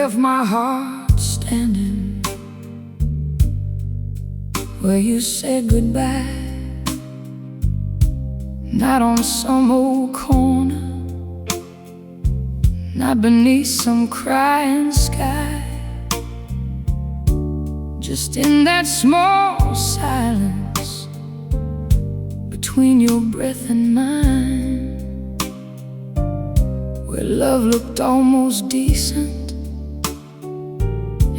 left my heart standing where you said goodbye. Not on some old corner, not beneath some crying sky, just in that small silence between your breath and mine, where love looked almost decent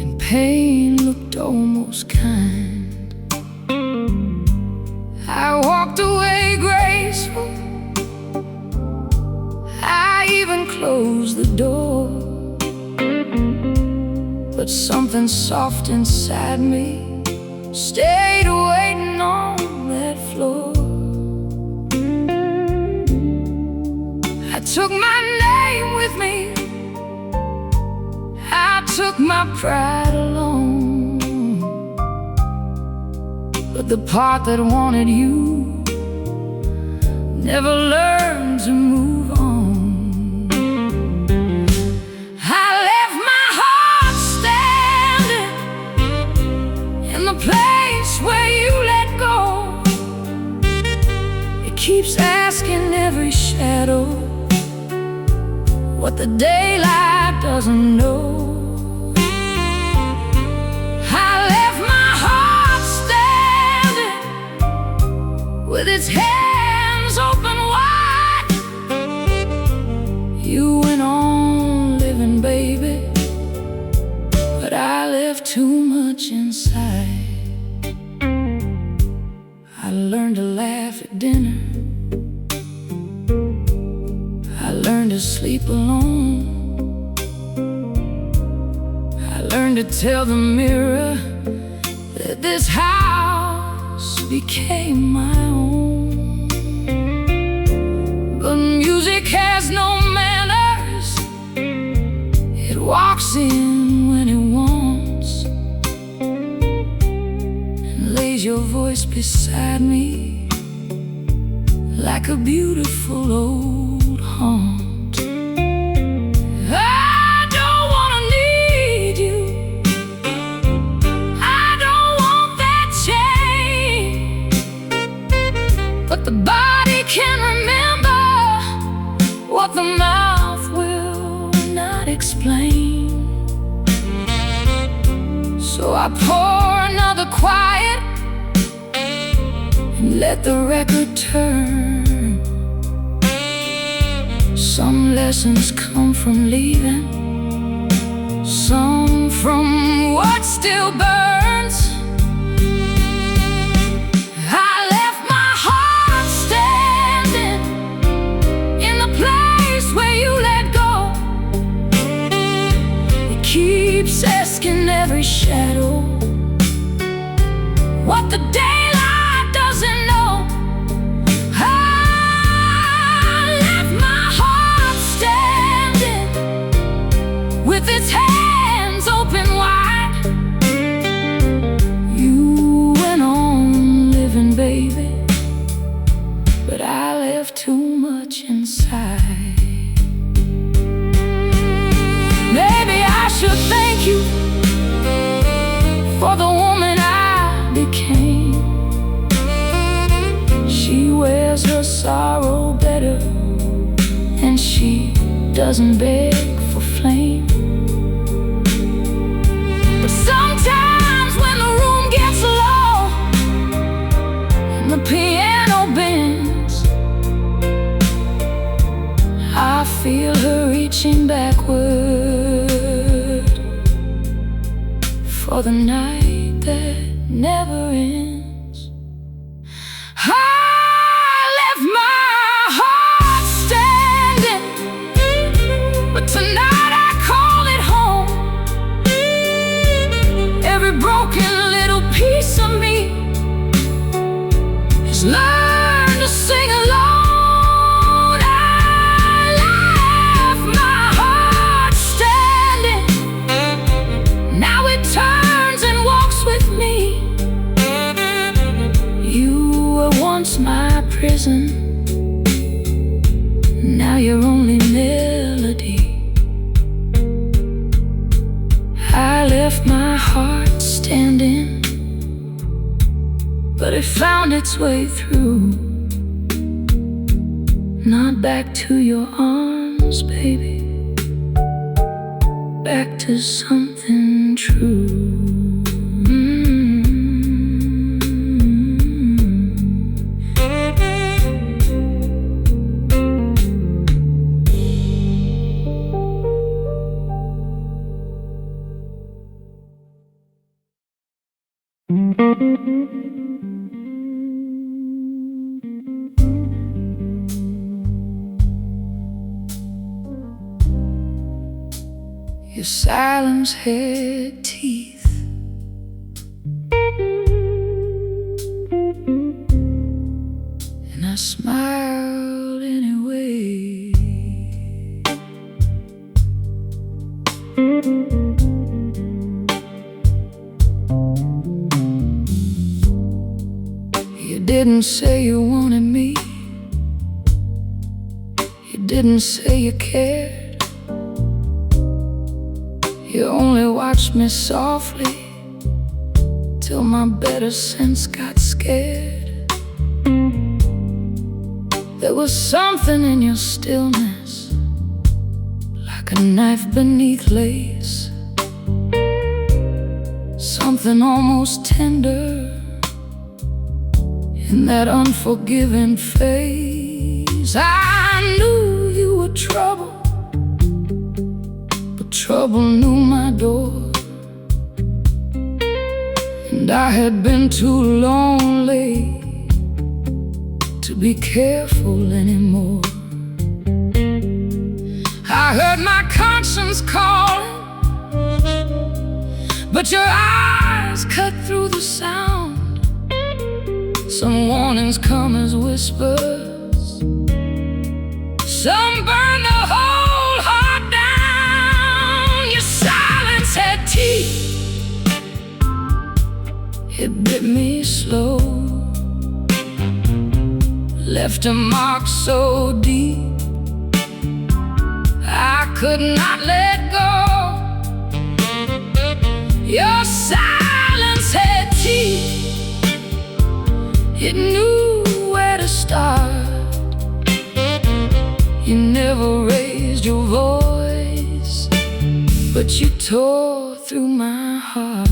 and pain looked almost kind. I walked away graceful, I even closed the door, but something soft inside me stayed waiting on that floor. I took my name with me, I took my pride along, but the part that wanted you never learned to move on. I left my heart standing in the place where you let go. It keeps asking every shadow what the daylight doesn't know. With its hands open wide, you went on living, baby, but I left too much inside. I learned to laugh at dinner, I learned to sleep alone, I learned to tell the mirror that this house became my own. But music has no manners, it walks in when it wants and lays your voice beside me like a beautiful old haunt. But the body can remember what the mouth will not explain. So I pour another quiet and let the record turn. Some lessons come from leaving, some from what still burns. Keeps asking every shadow what the daylight doesn't know. I left my heart standing with its hands open wide. You went on living, baby, but I left too much inside. I should thank you for the woman I became. She wears her sorrow better, and she doesn't beg for flame. But sometimes when the room gets low and the piano bends, I feel her reaching backward for the night that never ends. I left my heart standing, but tonight I call it home. Every broken little piece of me has learned to sing along. My prison, now you're only melody. standing, but it found its way through. Not back to your arms, baby, back to something true. Your silence had teeth, and I smiled anyway. You didn't say you wanted me, you didn't say you cared. You only watched me softly till my better sense got scared. There was something in your stillness, like a knife beneath lace, something almost tender in that unforgiving face. I knew you were trouble, trouble knew my door, and I had been too lonely to be careful anymore. I heard my conscience calling, but your eyes cut through the sound. Some warnings come as whispers, some burn the whole heart down. Your silence had teeth, it bit me slow, left a mark so deep I could not let go. Your silence had teeth, it knew where to start. You never raised your voice, but you tore through my heart.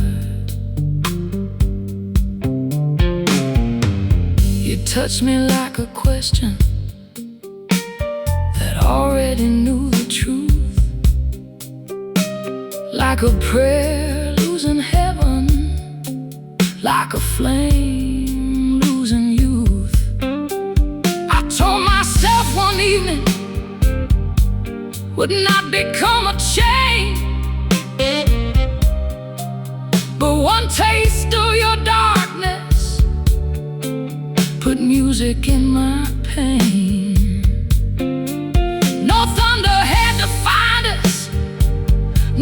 You touched me like a question that already knew the truth, like a prayer losing heaven, like a flame losing youth. I told myself one evening would not become a chain, but one taste of your darkness put music in my pain. No thunder had to find us,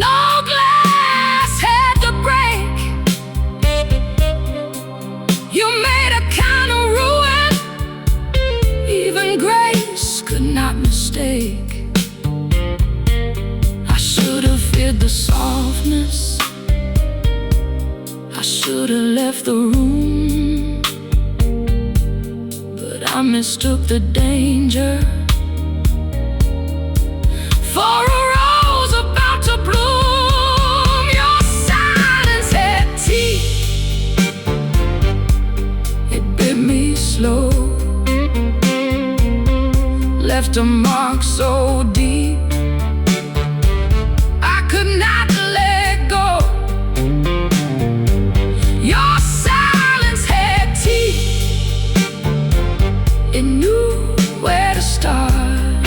no glass had to break. You made a kind of ruin even grace could not mistake. I should have feared the softness, I should have left the room, but I mistook the danger for a rose about to bloom. Your silence had teeth, it bit me slow, left a mark so deep I could not let go. Your silence had teeth, it knew where to start.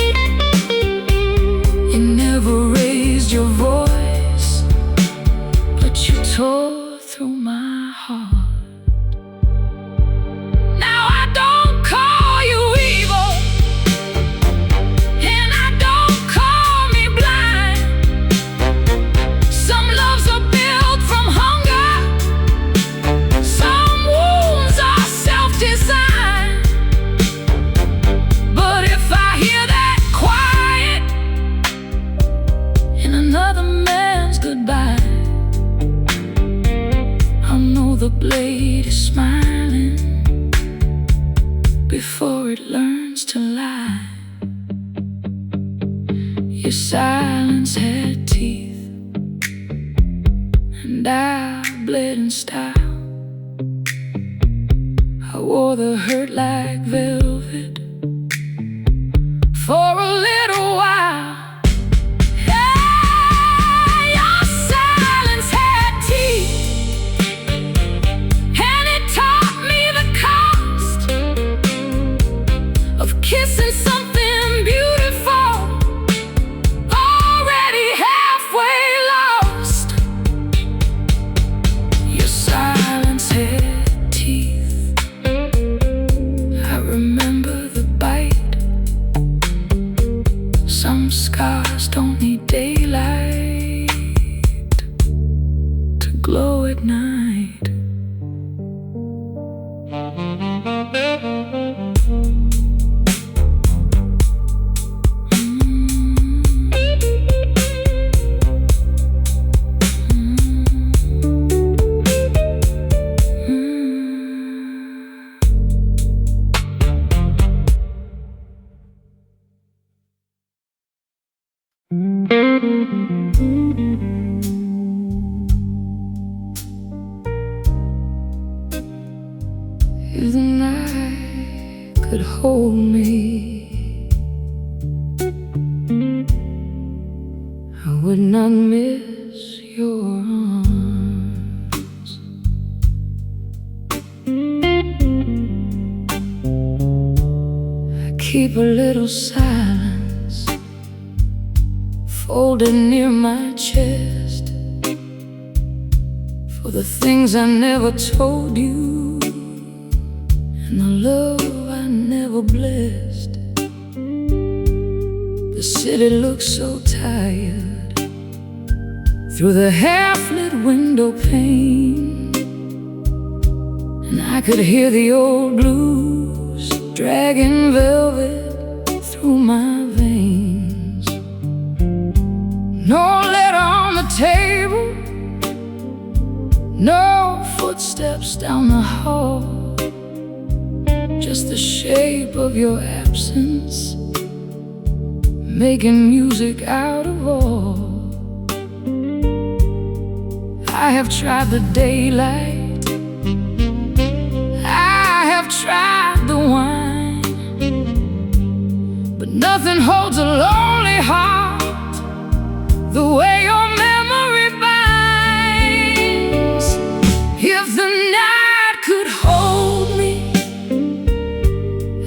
You never raised your voice, but you tore through my heart. Now I don't call you evil, and I don't call turns to life. Your silence had teeth, and I bled in style. I wore the hurt like velvet for a little while. Yeah, your silence had teeth, and it taught me the cost of kissing something beautiful, already halfway lost. Your silence had teeth, I remember the bite. Some scars don't need daylight to glow at night. If the night could hold me, I would not miss your arms. I keep a little silence folded near my chest for the things I never told you, and the love I never blessed. The city looks so tired through the half-lit window pane, and I could hear the old blues dragging velvet through my veins. No letter on the table, no footsteps down the hall, just the shape of your absence, making music out of all. I have tried the daylight, I have tried the wine, but nothing holds a lonely heart the way your memory binds. If the night could hold me,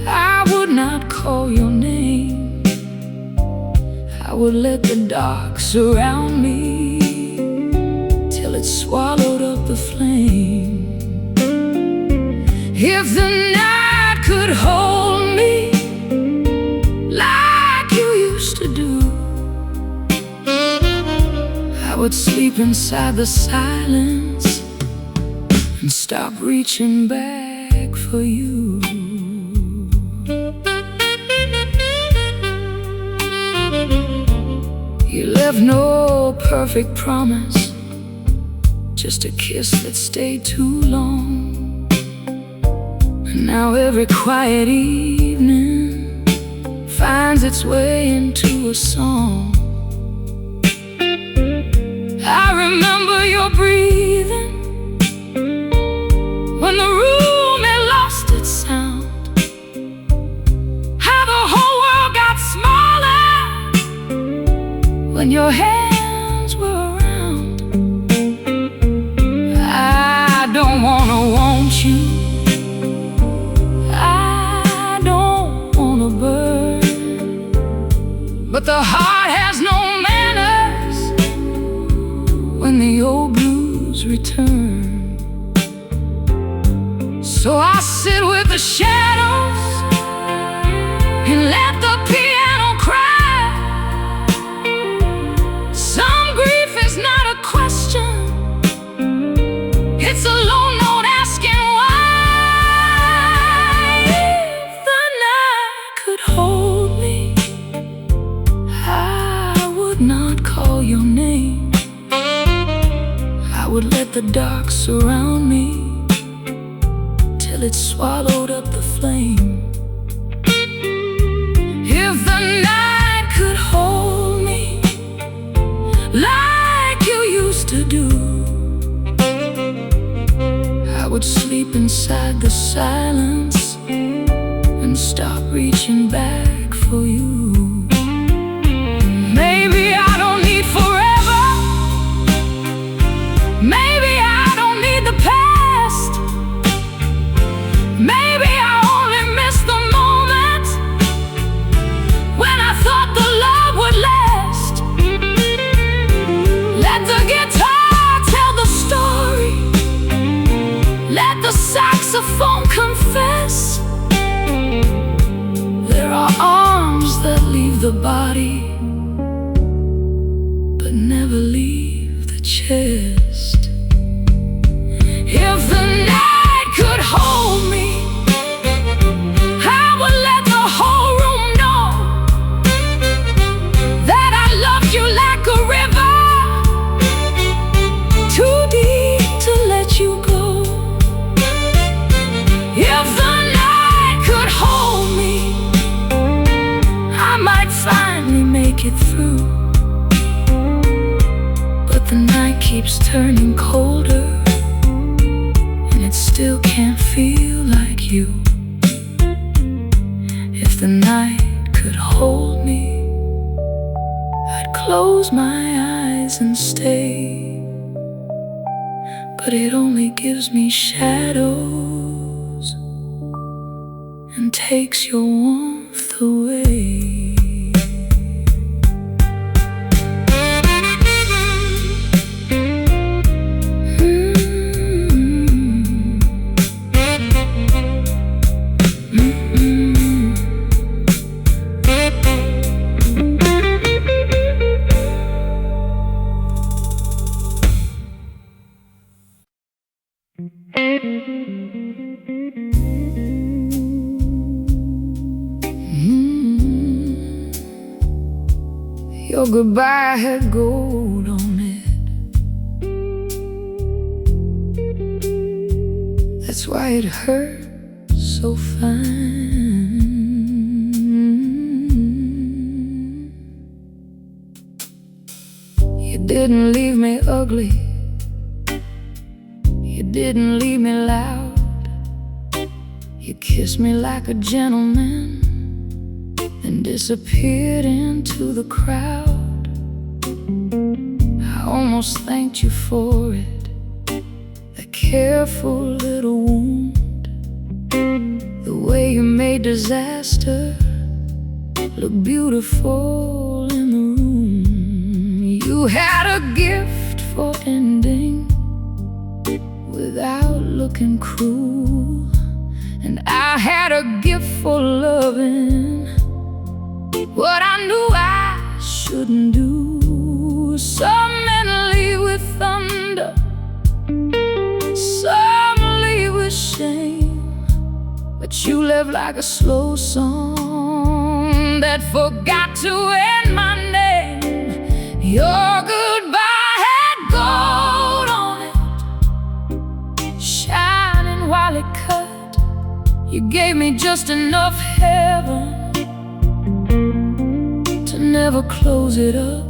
I would not call your name. I would let the dark surround me till it swallowed up the flame. If the night could hold me like you used to do, I would sleep inside the silence and stop reaching back for you. You left no perfect promise, just a kiss that stayed too long. And now every quiet evening finds its way into a song. I remember your breathing when the room had lost its sound, how the whole world got smaller when your hands were around. I don't wanna want you, I don't wanna burn, but the heart has no manners when the old blues return. So I sit with the shadows and let the piano cry. Some grief is not a question, it's a low note asking why. If the night could hold me, I would not call your name. I would let the dark surround me till it swallowed up the flame. inside the silence and stop reaching back for you. Maybe I don't need forever. Maybe I don't need the past. Maybe I only miss the moment when I thought the love would last. Let the guitar tell the story. Let the saxophone confess. There are arms that leave the body, but never leave the chest. If the night could hold me, I would let the whole room know that I loved you like a river, too deep to let you go. If the night could hold me, I might finally make it through. But the night keeps turning colder, and it still can't feel like you. If the night could hold me, I'd close my eyes and stay. But it only gives me shadows and takes your warmth away. Your goodbye had gold on it. That's why it hurt so fine. You didn't leave me ugly. You didn't leave me loud. You kissed me like a gentleman, then disappeared into the crowd. I almost thanked you for it, that careful little wound. The way you made disaster look beautiful in the room. You had a gift for ending without looking cruel, and I had a gift for loving what I knew I shouldn't do. Some men leave with thunder, some leave with shame, but you left like a slow song that forgot to end my name. Your goodbye had gold on it, shining while it cut. You gave me just enough heaven to never close it up.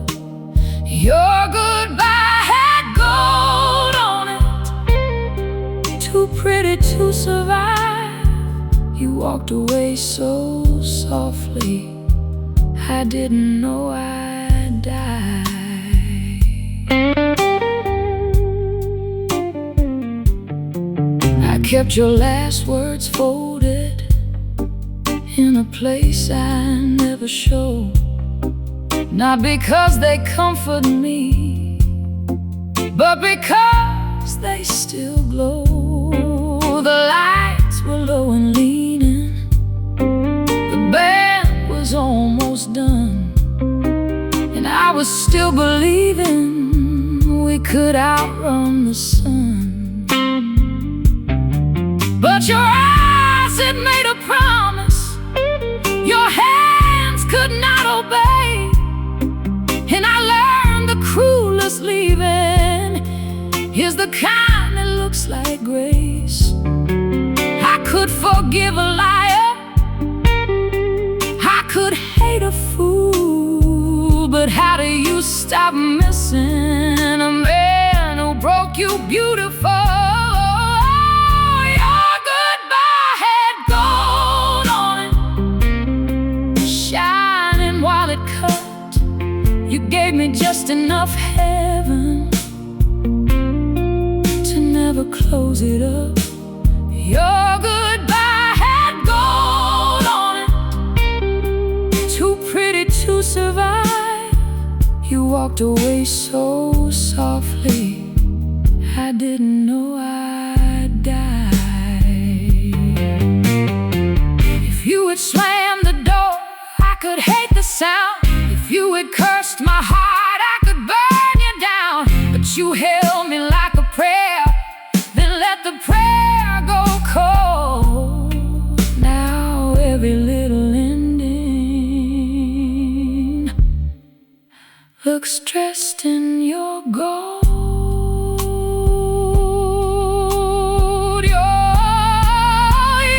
Your goodbye had gold on it, too pretty to survive. You walked away so softly, I didn't know I'd die. I kept your last words folded in a place I never showed. Not because they comfort me, but because they still glow. The lights were low and leaning, the band was almost done, and I was still believing we could outrun the sun. But your eyes had made a promise, your hands could not obey. And I learned the cruelest leaving is the kind that looks like grace. I could forgive a liar, I could hate a fool, but how do you stop missing a man who broke you beautiful? Your gave me just enough heaven to never close it up. Your goodbye had gold on it, too pretty to survive. You walked away so softly, I didn't know I'd die. If you had slammed the door, I could hate the sound. If you had cursed my heart, I could burn you down. But you held me like a prayer, then let the prayer go cold. Now every little ending looks dressed in your gold.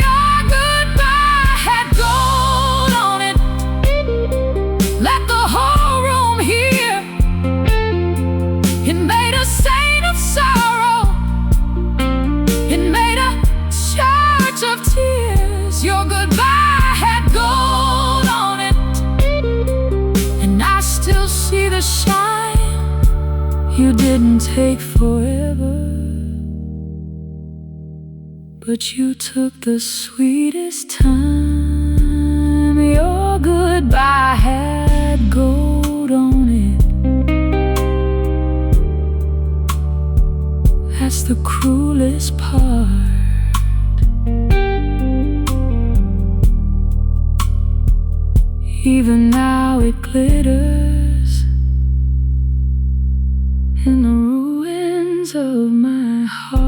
Your goodbye had gold on it. Let the whole room hear. It made a saint of sorrow. It made a church of tears. Your goodbye had gold on it, and I still see the shine. You didn't take forever, but you took the sweetest time. Your goodbye had gold on it. That's the cruelest part. Even now it glitters in the ruins of my heart.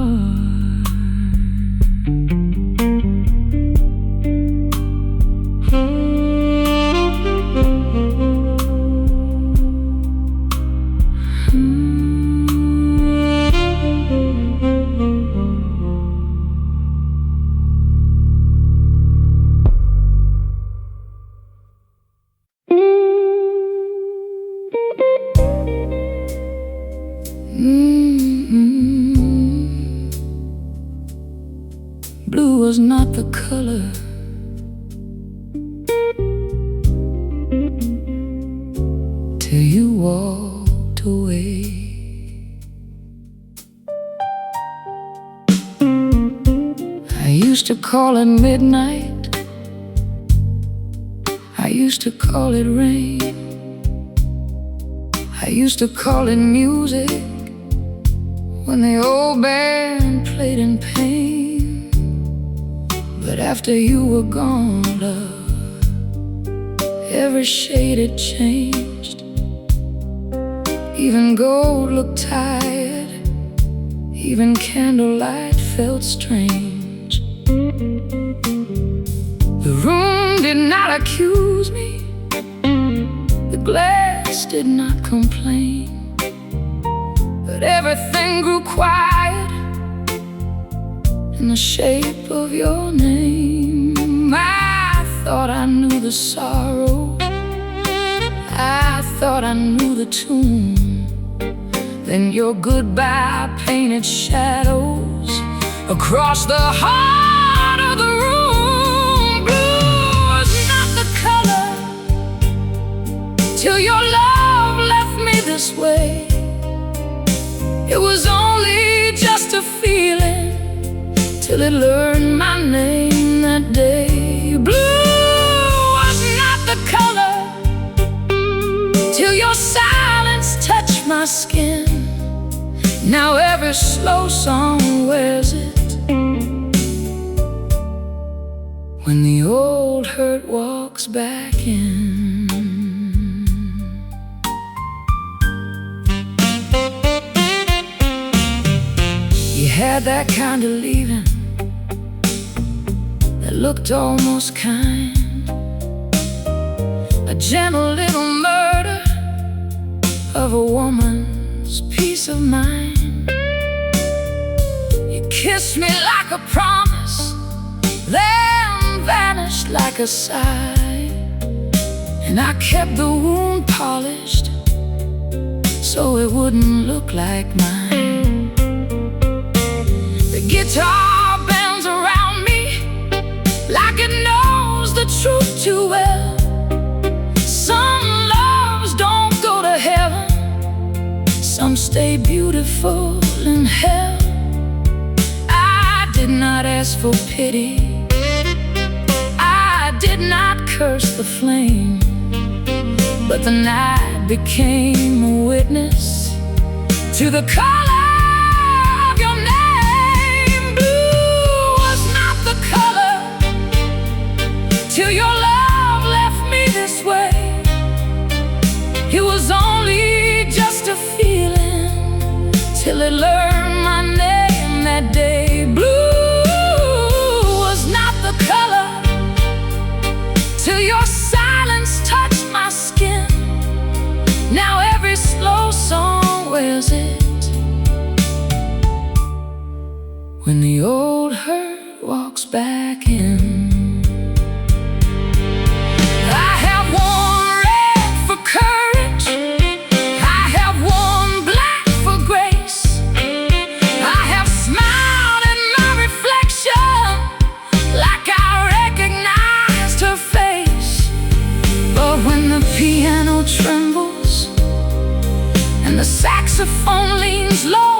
Blue was not the color till you walked away. I used to call it midnight, I used to call it rain, I used to call it music when the old band played in pain. But after you were gone, love, every shade had changed. Even gold looked tired, even candlelight felt strange. The room did not accuse me, the glass did not complain, but everything grew quiet in the shape of your name. I thought I knew the sorrow, I thought I knew the tune. Then your goodbye painted shadows across the heart of the room. Blue was not the color till your love left me this way. It was only just a feeling till it learned my name that day. Blue was not the color till your silence touched my skin. Now every slow song wears it when the old hurt walks back in. You had that kind of leaving that looked almost kind, a gentle little murder of a woman's peace of mind. You kissed me like a promise, then vanished like a sigh, and I kept the wound polished so it wouldn't look like mine. The guitar bends around me like it knows the truth too well. Some loves don't go to hell. stay beautiful in hell. I did not ask for pity, I did not curse the flame, but the night became a witness to the color of your name. Blue was not the color till your love left me this way. It was only just a feeling till it learned my name that day. Blue was not the color till your silence touched my skin. Now every slow song wears it when the old hurt walks back in. I have worn red for courage, I have worn black for grace, I have smiled at my reflection like I recognized her face. But when the piano trembles and the saxophone leans low,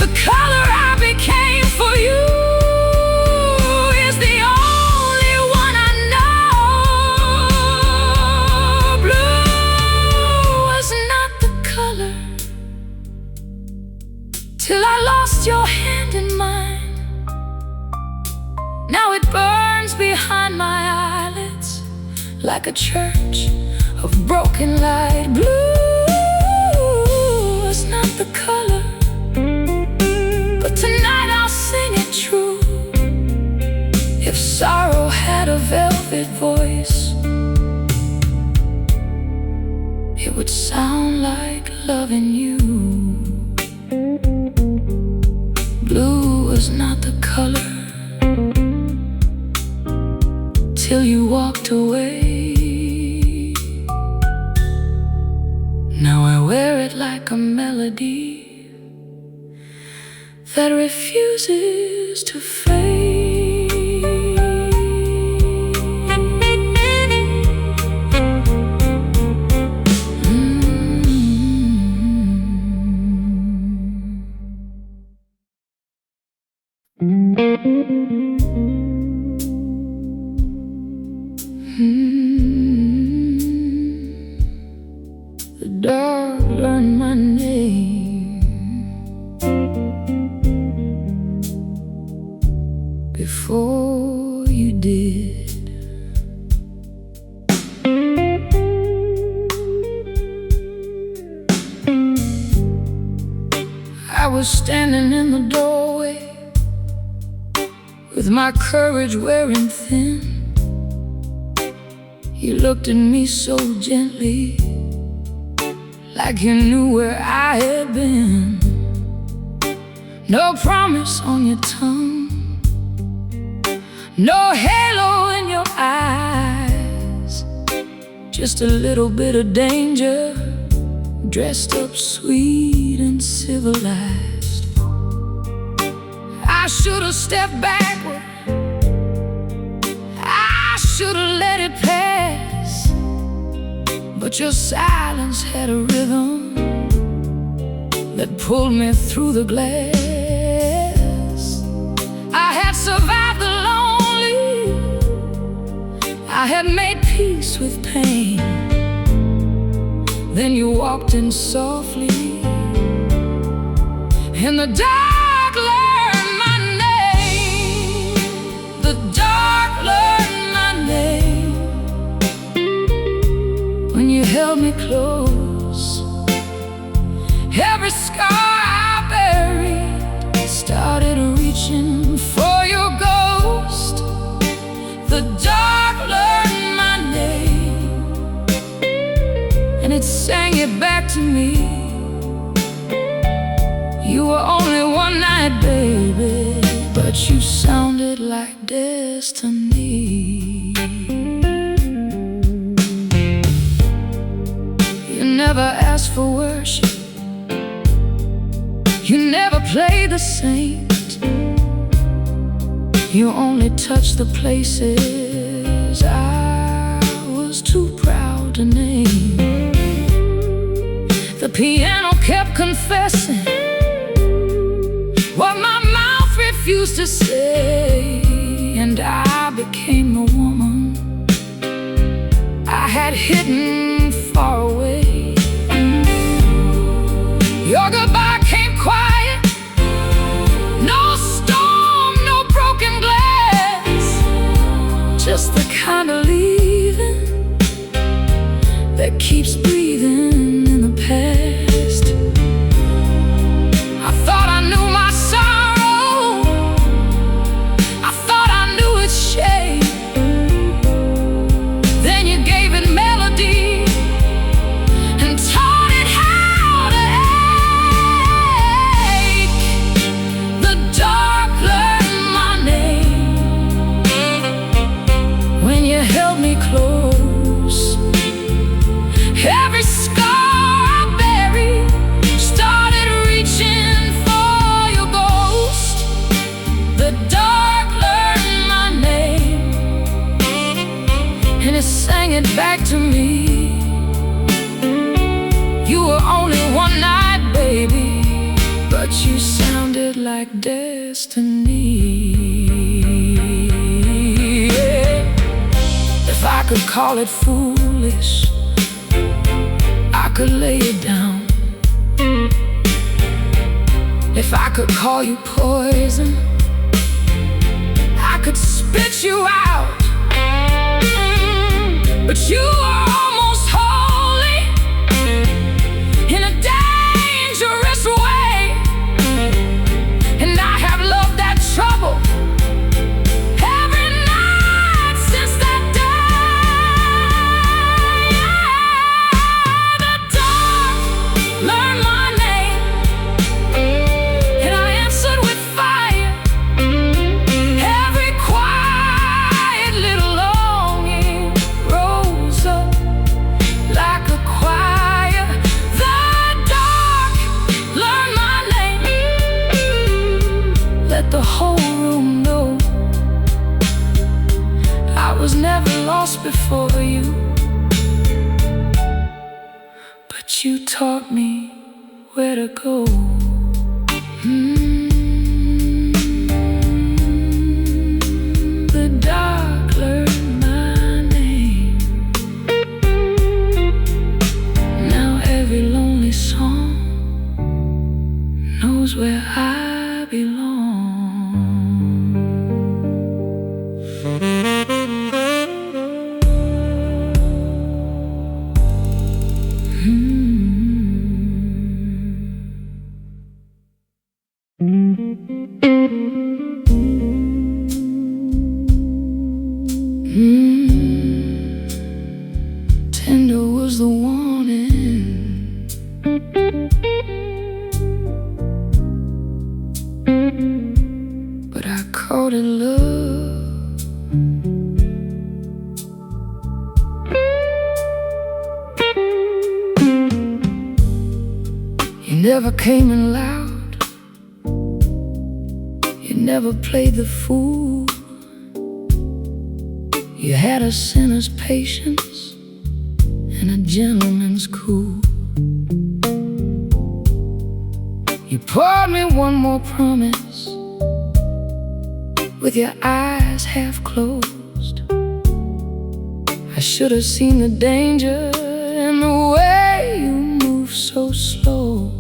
the color I became for you is the only one I know. Blue was not the color till I lost your hand in mine. Now it burns behind my eyelids like a church of broken light. Blue was not the color, but tonight I'll sing it true. If sorrow had a velvet voice, it would sound like loving you. Blue was not the color till you walked away. Now I wear it like a melody that refuses to fade. The dark learned my name before you did. I was standing in the doorway with my courage wearing thin. You looked at me so gently, like you knew where I had been. No promise on your tongue, no halo in your eyes, just a little bit of danger, dressed up sweet and civilized. I should have stepped backward, I should have let it pass, but your silence had a rhythm that pulled me through the glass. I had survived the lonely, I had made peace with pain. Then you walked in softly, and the dark learned my name. The dark learned my name when you held me close. Every scar I buried started reaching for your ghost. The dark learned my name, and it sang it back to me. You were only one night, baby, but you sounded like destiny. You never asked for worship, you never played the saint, you only touched the places I was too proud to name. The piano to say, and I became the woman I had hidden far away. Your goodbye came quiet, no storm, no broken glass, just the kind of leaving that keeps breathing in the past. I thought I knew my sorrow, I thought I knew its shape. Then you gave it melody and taught it how to ache. The dark learned my name when you held me close. Every scar I buried started reaching for your ghost. The dark learned my name, and it sang it back to me. You were only one night, baby, but you sounded like destiny. Yeah. If I could call it foolish, I could lay it down. If I could call you poison, I could spit you out. But you are almost holy in a dangerous way, and I have loved that trouble every night since that day. The dark learned my name, and I answered with fire. Every quiet little longing rose up like a choir. The dark learned my name. Let the whole room know I was never lost before you, but you taught me where to go. The dark learned my name. Now every lonely song knows where I belong. Tender was the warning, but I called it love. You never came in loud, you never played the fool. You had a sinner's patience and a gentleman's cool. You poured me one more promise with your eyes half closed. I should have seen the danger in the way you moved so slow.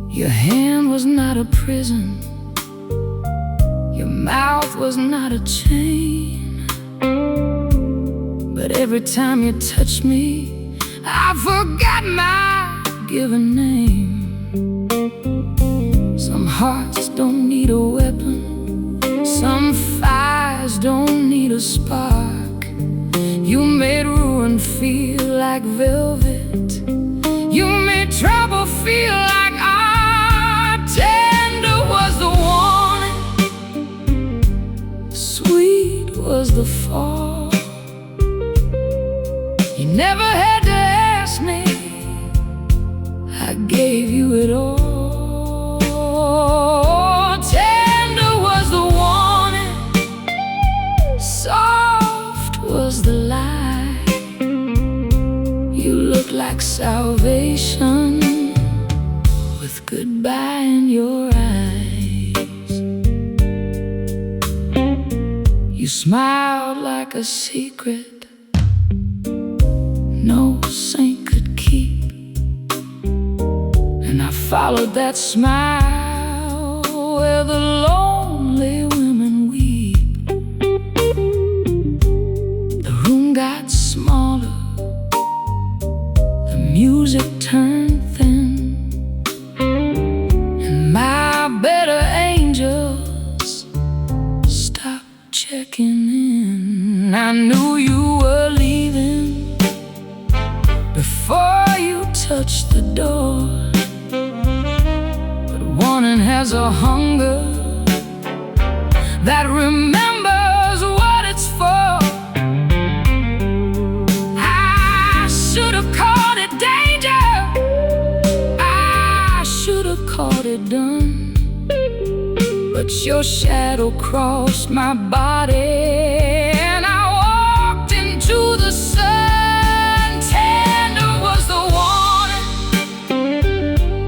Your hand was not a prison, your mouth was not a chain, but every time you touched me, I forgot my given name. Some hearts don't need a weapon, some fires don't need a spark. You made ruin feel like velvet, you made trouble feel like art. Tender was the warning, sweet was the fall. You never had to ask me, I gave you it all. Tender was the warning, soft was the lie. You looked like salvation with goodbye in your eyes. smiled like a secret no saint could keep, and I followed that smile where the lonely women weep. The room got smaller, the music turned thin, and my better angels stopped checking in. I knew you were leaving before you touched the door, but wanting has a hunger that remembers what it's for. I should have called it danger, I should have called it done, but your shadow crossed my body and I walked into the sun. Tender was the warning,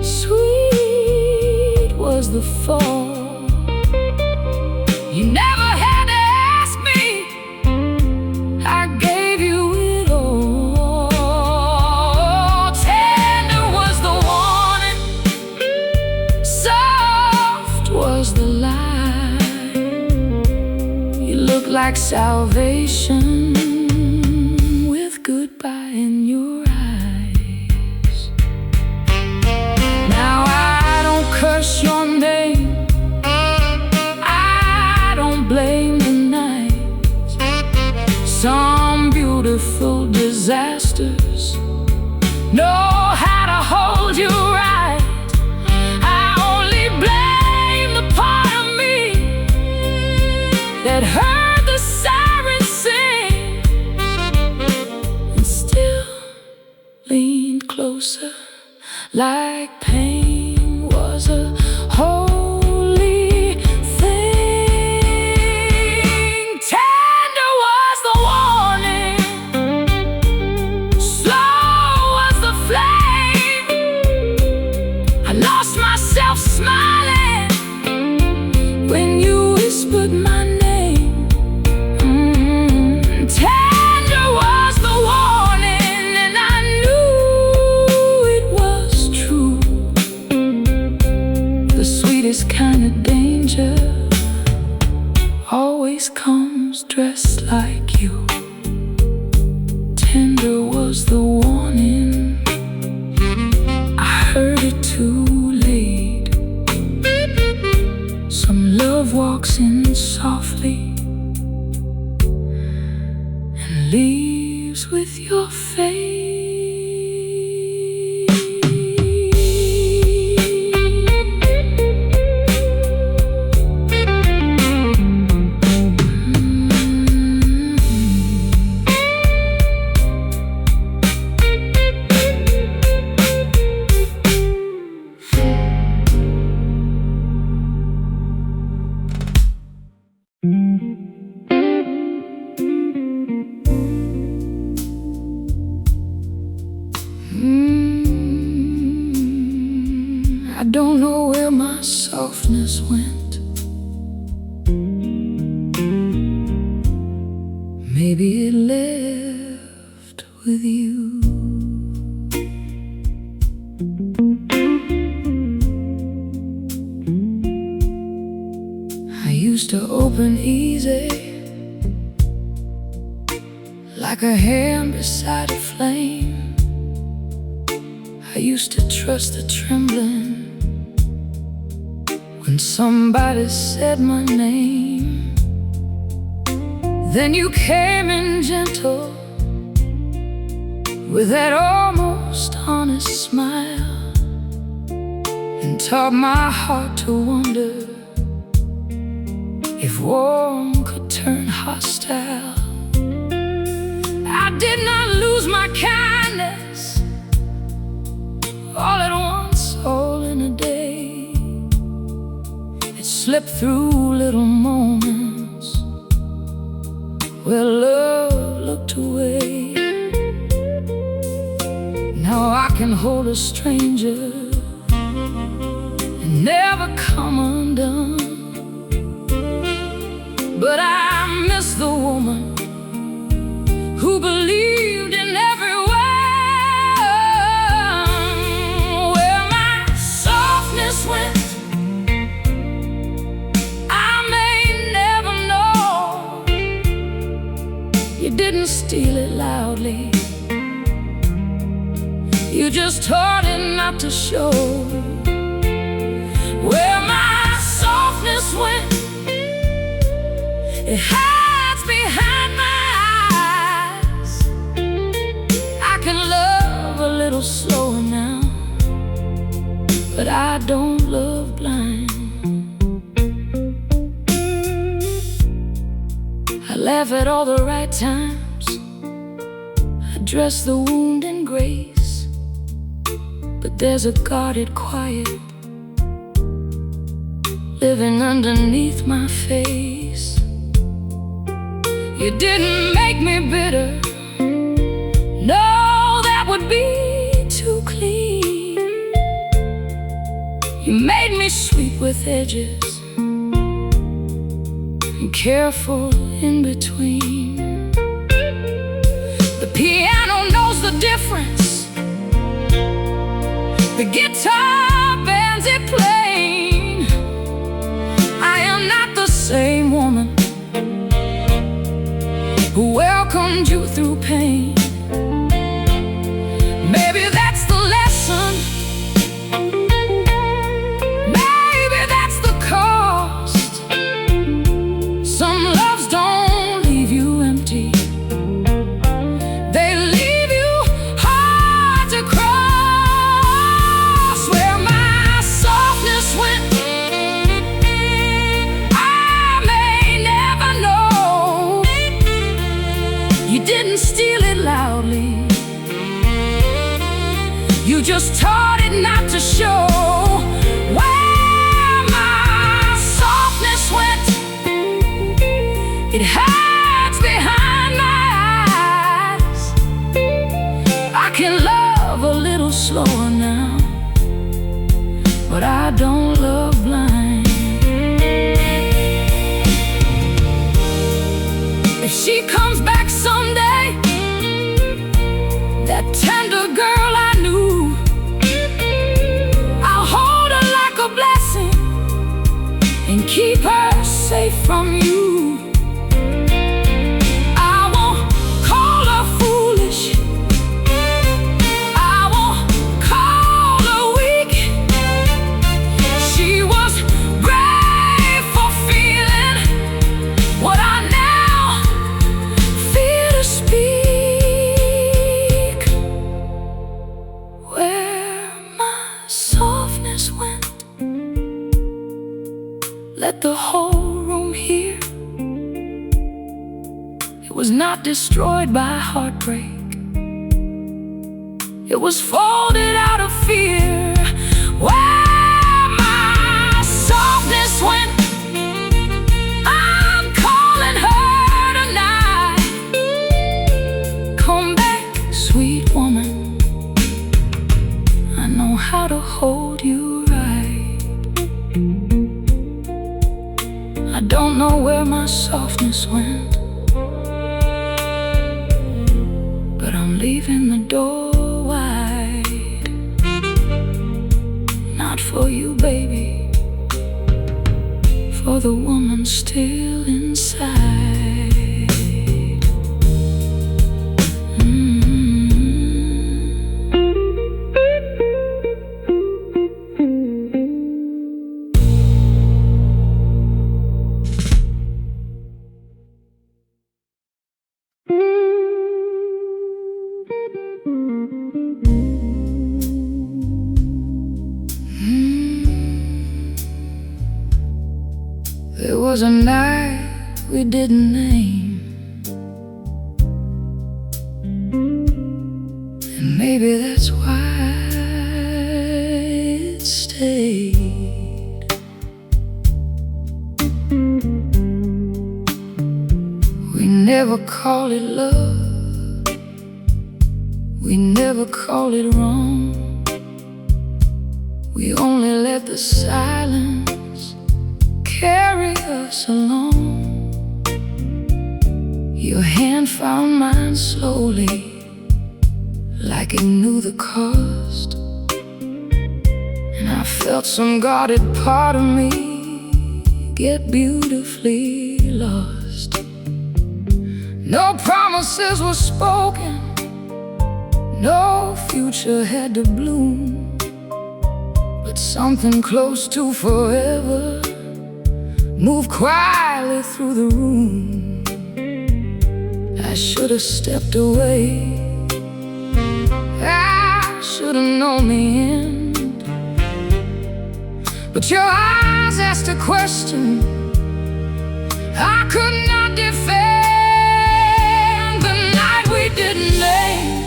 sweet was the fall. You never had to ask me, I gave you it all. Tender was the warning, soft was the light. You look like salvation with goodbye in your eyes. Now I don't curse your name, I don't blame the night. Some beautiful disasters know how to hold you right. I only blame the part of me that heard the sirens sing and still leaned closer, like pain was a holy thing. Tender was the warning, slow was the flame. I lost myself smiling when you whispered my name. Tender was the warning, and I knew it was true. The sweetest kind of danger always comes dressed like you. Tender was the warning, I heard it too late. Some love walks in softly and leaves with your face. I don't know where my softness went. Maybe it left with you. I used to open easy, like a hand beside a flame. I used to trust the trembling when somebody said my name. Then you came in gentle with that almost honest smile and taught my heart to wonder if warm could turn hostile. I did not lose my kindness all at once, all in a day. It slipped through little moments where love looked away. Now I can hold a stranger and never come undone, but I miss You didn't steal it loudly, you just taught it not to show. Where my softness went, it hides behind my eyes. I can love a little slower now, but I don't love blind. I laugh at all the right times, I dress the wound in grace, but there's a guarded quiet living underneath my face. You didn't make me bitter, no, that would be too clean. You made me sweet with edges and careful in between. The piano knows the difference, the guitar bends it plain. I am not the same woman who welcomed you through pain. Maybe that's the lesson, maybe that's the cost. Some loves don't leave you empty, they leave you hard to cross. Where my softness went, I may never know. You didn't steal it loudly, you just taught it not to show. Where my softness went, it hides behind my eyes. I can love a little slower now, but I don't love blind. If she comes back someday, that tender girl I knew, I'll hold her like a blessing and keep her safe from you. I won't call her foolish, I won't call her weak. She was brave for feeling what I now fear to speak. Where my softness went, let the whole room hear. It was not destroyed by heartbreak, it was folded out of fear. Where my softness went, I'm calling her tonight. Come back, sweet woman, I know how to hold you right. I don't know where my softness went, but I'm leaving the door wide. Not for you, baby, for the woman still inside. There was a night we didn't name, and maybe that's why it stayed. We never call it love, we never call it wrong. We only let the silence carry us along. Your hand found mine slowly, like it knew the cost, and I felt some guarded part of me get beautifully lost. No promises were spoken, no future had to bloom, but something close to forever moved quietly through the room. I should have stepped away, I should have known the end, but your eyes asked a question I could not defend. The night we didn't name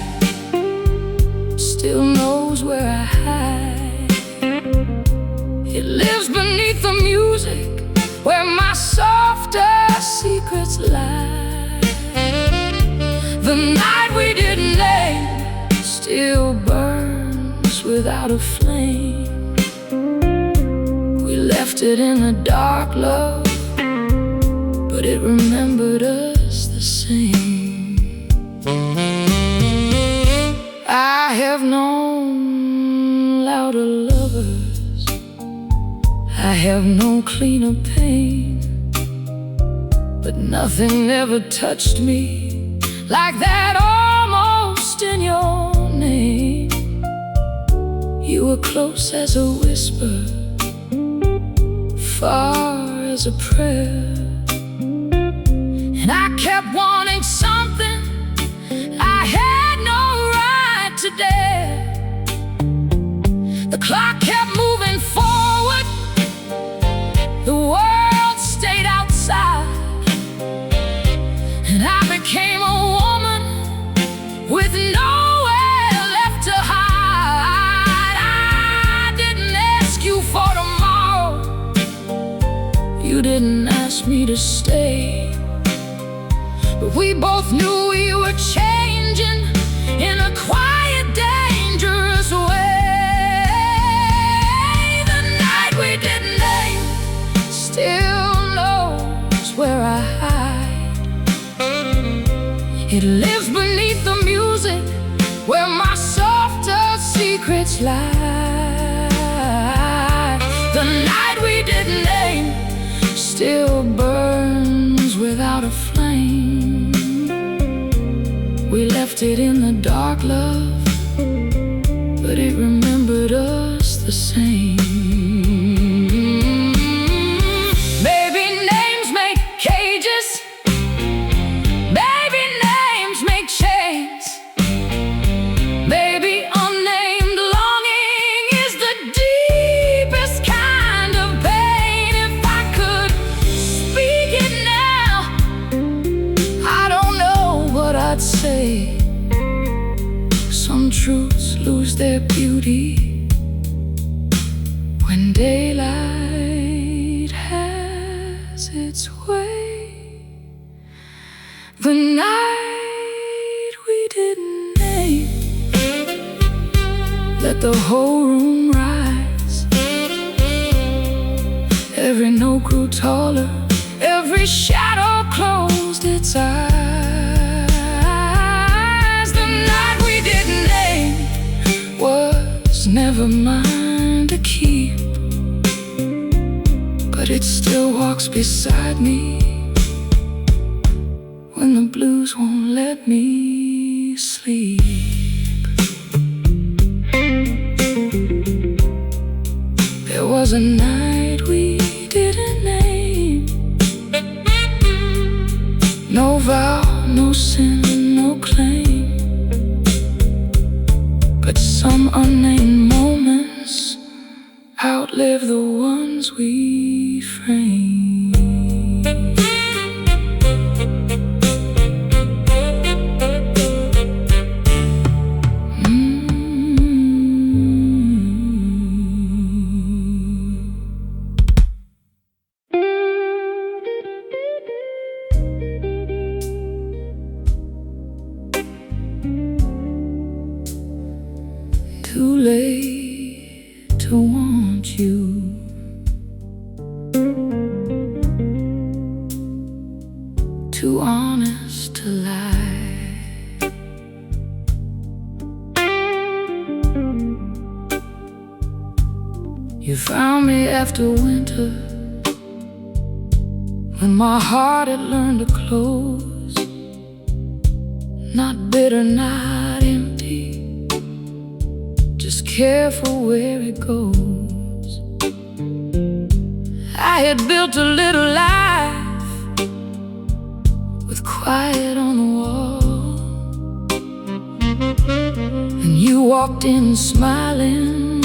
still knows where I hide. It lives beneath the music where my softer secrets lie. The night we didn't name still burns without a flame. We left it in the dark, love, but it remembered us the same. I have known louder lovers, I have known cleaner pain, but nothing ever touched me like that almost in your name. You were close as a whisper, far as a prayer, and I kept wanting something I had no right to dare. The clock kept moving forward, the world stayed outside, and I became a woman with nowhere left to hide. I didn't ask you for tomorrow, you didn't ask me to stay, but we both knew we were changing in a quiet, dangerous way. The night we didn't name still knows where I hide. It lives beneath the music where my softer secrets lie. The night we didn't name still burns without a flame. We left it in the dark, love, but it remembered us the same. Baby, names make cages, baby, names make chains, baby, unnamed longing is the deepest kind of pain. If I could speak it now, I don't know what I'd say. Some truths lose their beauty when daylight has its way. The night we didn't name let the whole room rise. Every note grew taller, every shadow closed its eyes. Never mine to keep, but it still walks beside me when the blues won't let me sleep. There was a night we didn't name, no vow, no sin, no claim, but some unnamed moments outlive the ones we frame. Too late to want you, too honest to lie. You found me after winter, when my heart had learned to close. Not bitter, not empty, just careful where it goes. I had built a little life with quiet on the wall, and you walked in smiling,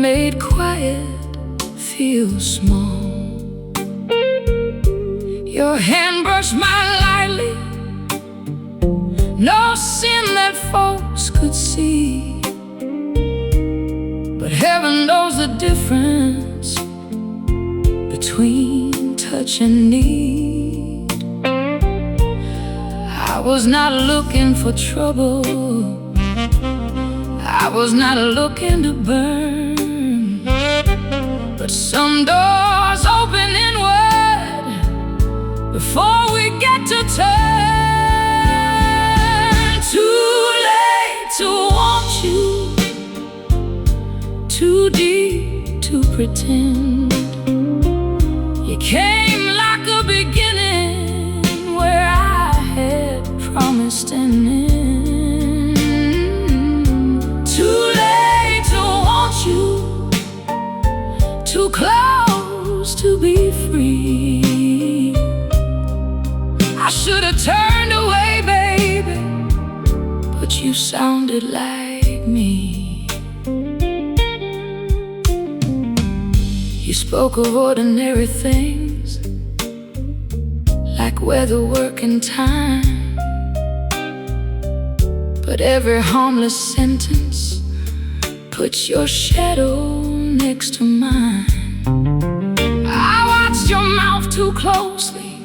made quiet feel small. Your hand brushed mine lightly, no sin that folks could see, but heaven knows the difference between touch and need. I was not looking for trouble, I was not looking to burn, but some doors open inward before we get to turn. Too late to want you, too deep to pretend. You came like a beginning where I had promised an end. Too late to want you, too close to be free. I should have turned away, baby, but you sounded like me. You spoke of ordinary things, like weather, work, and time, but every harmless sentence puts your shadow next to mine. I watched your mouth too closely,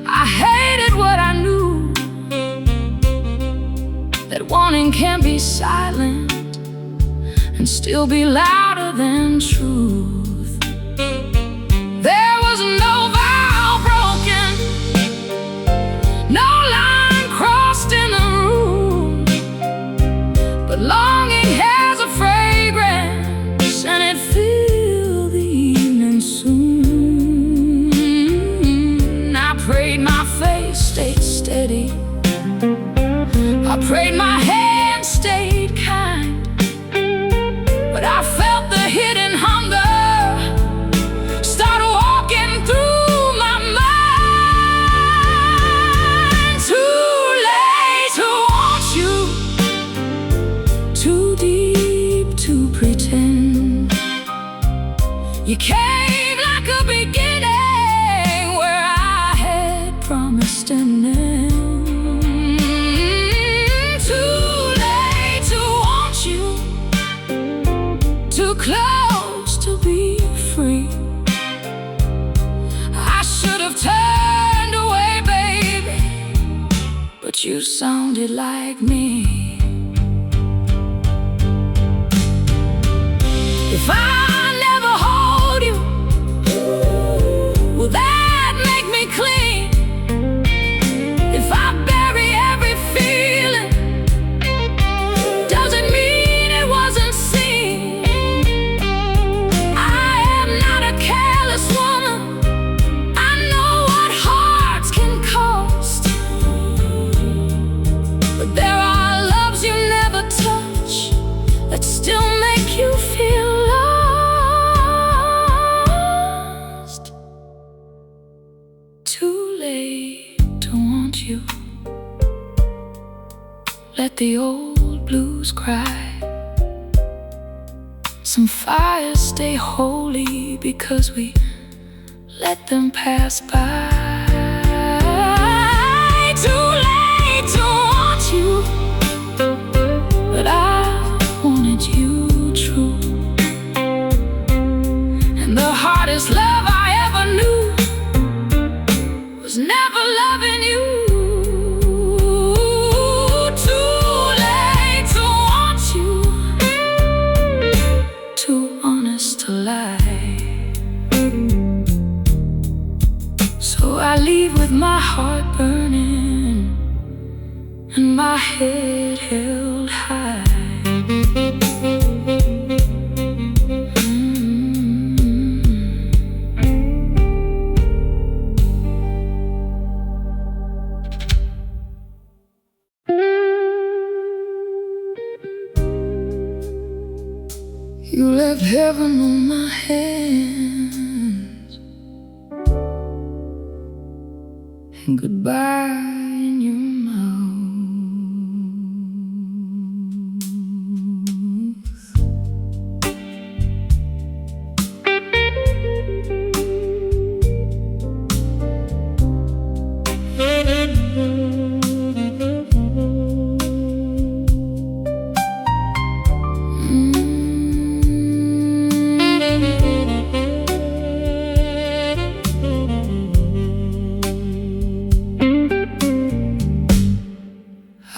I hated what I knew, that wanting can be silent and still be louder than truth. There was no vow broken, no line crossed in the room, but longing has a fragrance and it fills the evening soon. I prayed my face stayed steady, I prayed my hand stayed kind, but I felt the hidden hunger start walking through my mind. Too late to want you, too deep to pretend. You came like a beginning where I had promised an end. Close to be free. I should have turned away, baby, but you sounded like me. If I never hold you, will that make me clean? If I bury every feeling, does it mean it wasn't seen? Still make you feel lost. Too late to want you. Let the old blues cry. Some fires stay holy because we let them pass by. Too late to want you, but I wanted you true, and the hardest love I ever knew was never loving you. Too late to want you, too honest to lie. So I leave with my heart burning and my head held high. You left heaven on my hands and goodbye in your mouth.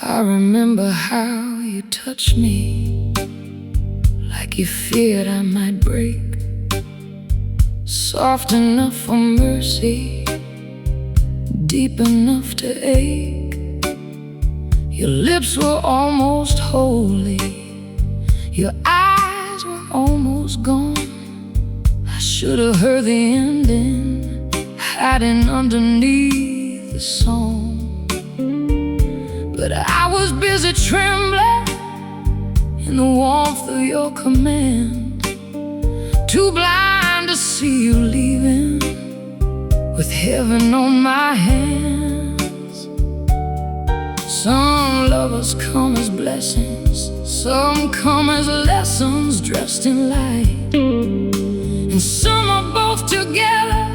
I remember how you touched me like you feared I might break, soft enough for mercy, deep enough to ache. Your lips were almost holy, your eyes were almost gone. I should have heard the ending hiding underneath the song, but I was busy trembling in the warmth of your command, too blind to see you leaving with heaven on my hands. Some lovers come as blessings, some come as lessons dressed in light, and some are both together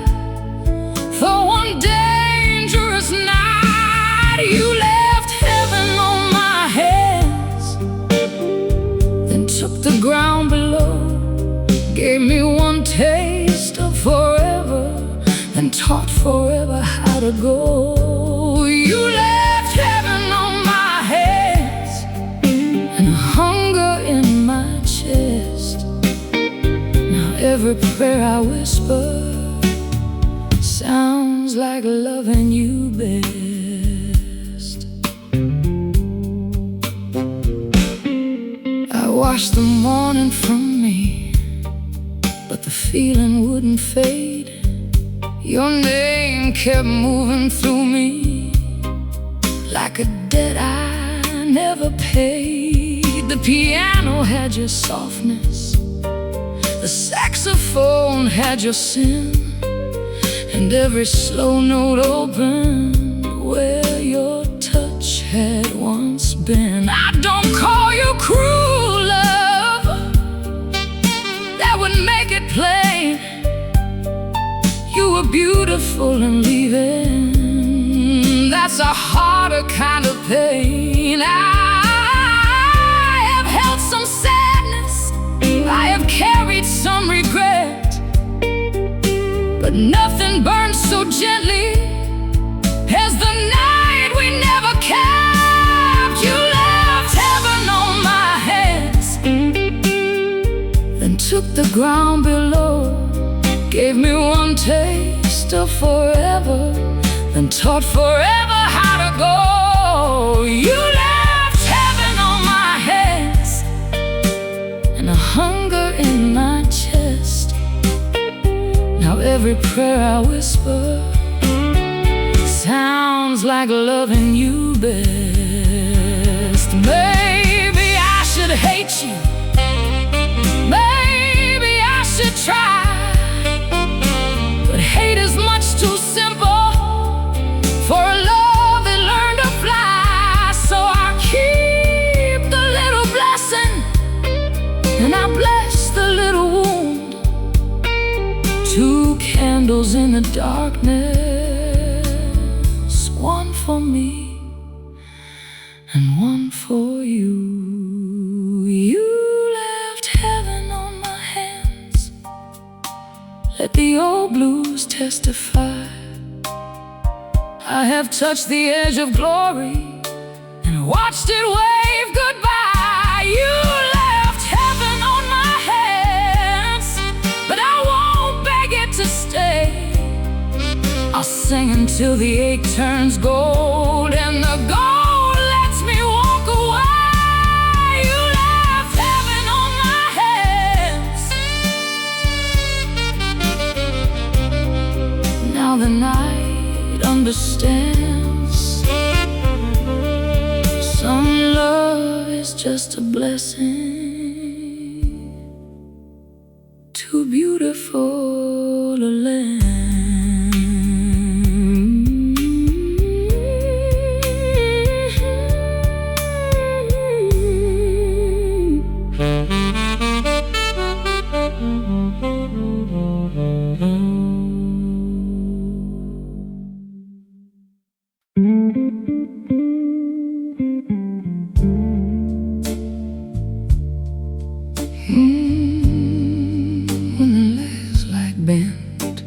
for one dangerous night. You left heaven on my hands, then took the ground below, gave me one taste of forever, and taught forever how to go. You left heaven on my hands and a hunger in my chest. Now every prayer I whisper sounds like loving you best. I watched the morning from me, but the feeling wouldn't fade. Your name kept moving through me like a debt I never paid. The piano had your softness, the saxophone had your sin, and every slow note opened where your touch had once been. I don't call you cruel, love, that would make it plain. You were beautiful and leaving, that's a harder kind of pain. I have held some sadness, I have carried some regret, but nothing burns so gently as the night we never kept. You left heaven on my hands, then took the ground below, gave me one taste of forever, then taught forever how to go. You left heaven on my hands and a hunger in my chest. Now every prayer I whisper sounds like loving you best. Maybe I should hate you, maybe I should try, but hate is much too simple for a love that learned to fly. So I keep the little blessing and I bless the little wound. Two candles in the darkness, one for me and one for you. You left heaven on my hands, let the old blues testify. I have touched the edge of glory and watched it wave goodbye. You left heaven on my hands, but I won't beg it to stay. I'll sing until the ache turns gold and the gold lets me walk away. You left heaven on my hands. Now the night understands, some love is just a blessing. beautiful a land. When the last light bent,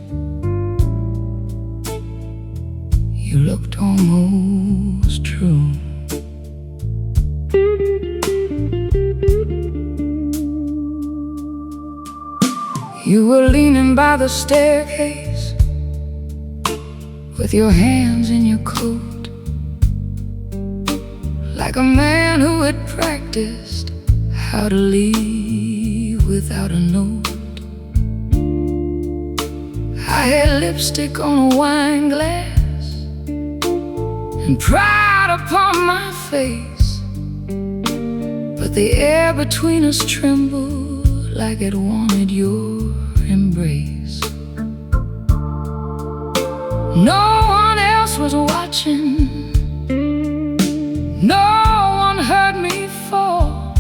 you looked almost true. You were leaning by the staircase with your hands in your coat, like a man who had practiced how to leave without a note. I had lipstick on a wine glass and pride upon my face, but the air between us trembled like it wanted your embrace. No one else was watching, no one heard me fall.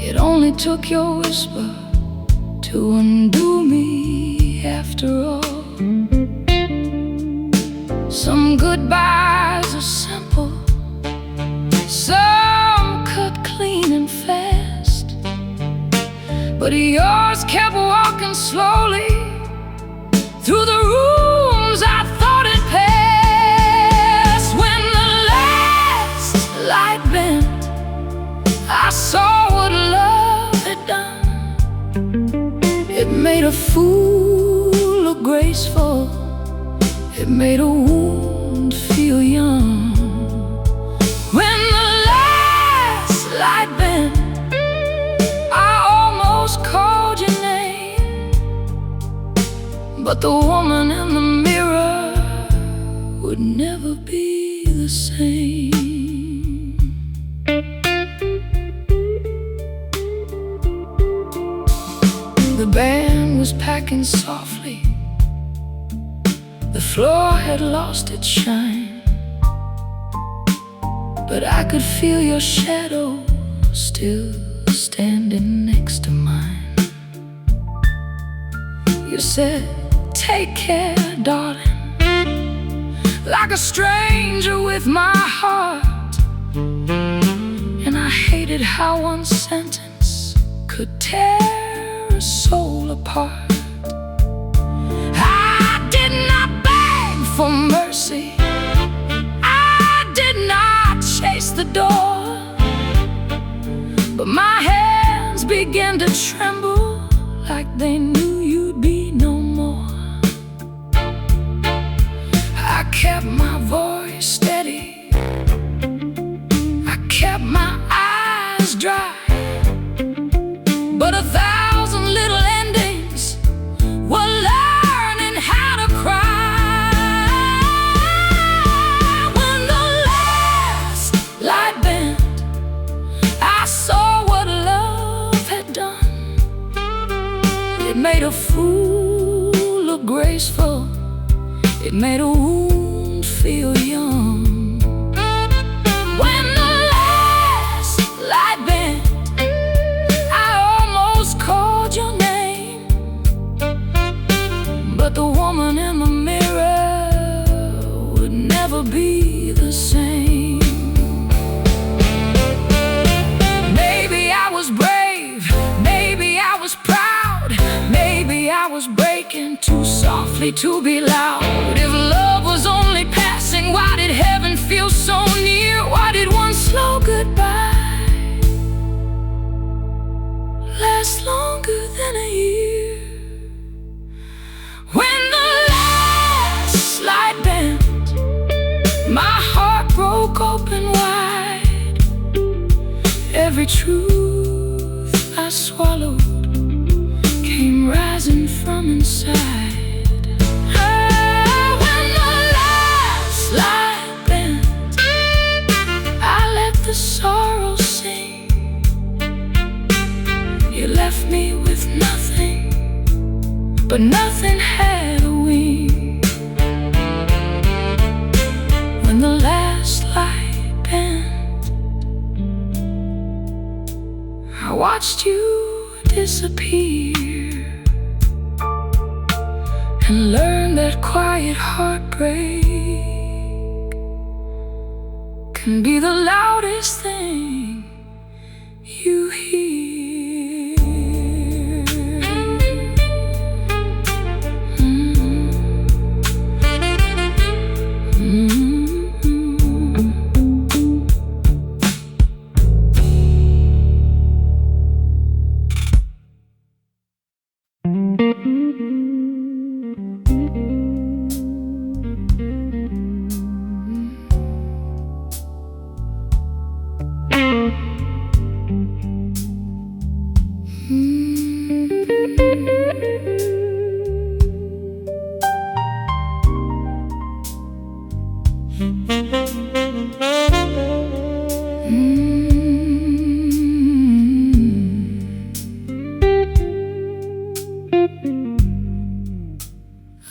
It only took your whisper to undo me after all. Some goodbyes are simple, some cut clean and fast, but yours kept walking slowly through the rooms I thought had passed. When the last light bent, I saw what love had done. It made a fool look graceful, it made a wound feel young. When the last light bent, I almost called your name, but the woman in the mirror would never be the same. The band was packing softly, the floor had lost its shine, but I could feel your shadow still standing next to mine. You said, "Take care, darling," like a stranger with my heart. And I hated how one sentence could tear a soul apart. I did not beg for mercy, I did not chase the door, but my hands began to tremble like they knew you'd be no more. I kept my voice steady, I kept my eyes dry, but 1,000 little endings were learning how to cry. When the last light bent, I saw what love had done. It made a fool look graceful, it made a wound feel young. When the last light bent, I almost called your name, but the woman in the mirror would never be the same. Maybe I was brave, maybe I was proud, maybe I was breaking too softly to be loud. If love was only passing, why did heaven feel so near? Why did one slow goodbye last longer than a year? When the last light bent, my heart broke open wide. Every truth I swallowed came rising from inside. When the last light bent, I let the sorrow sing. You left me with nothing but nothing had a wing. When the last light bent, I watched you disappear and learned that quiet heartbreak can be the loudest thing you hear.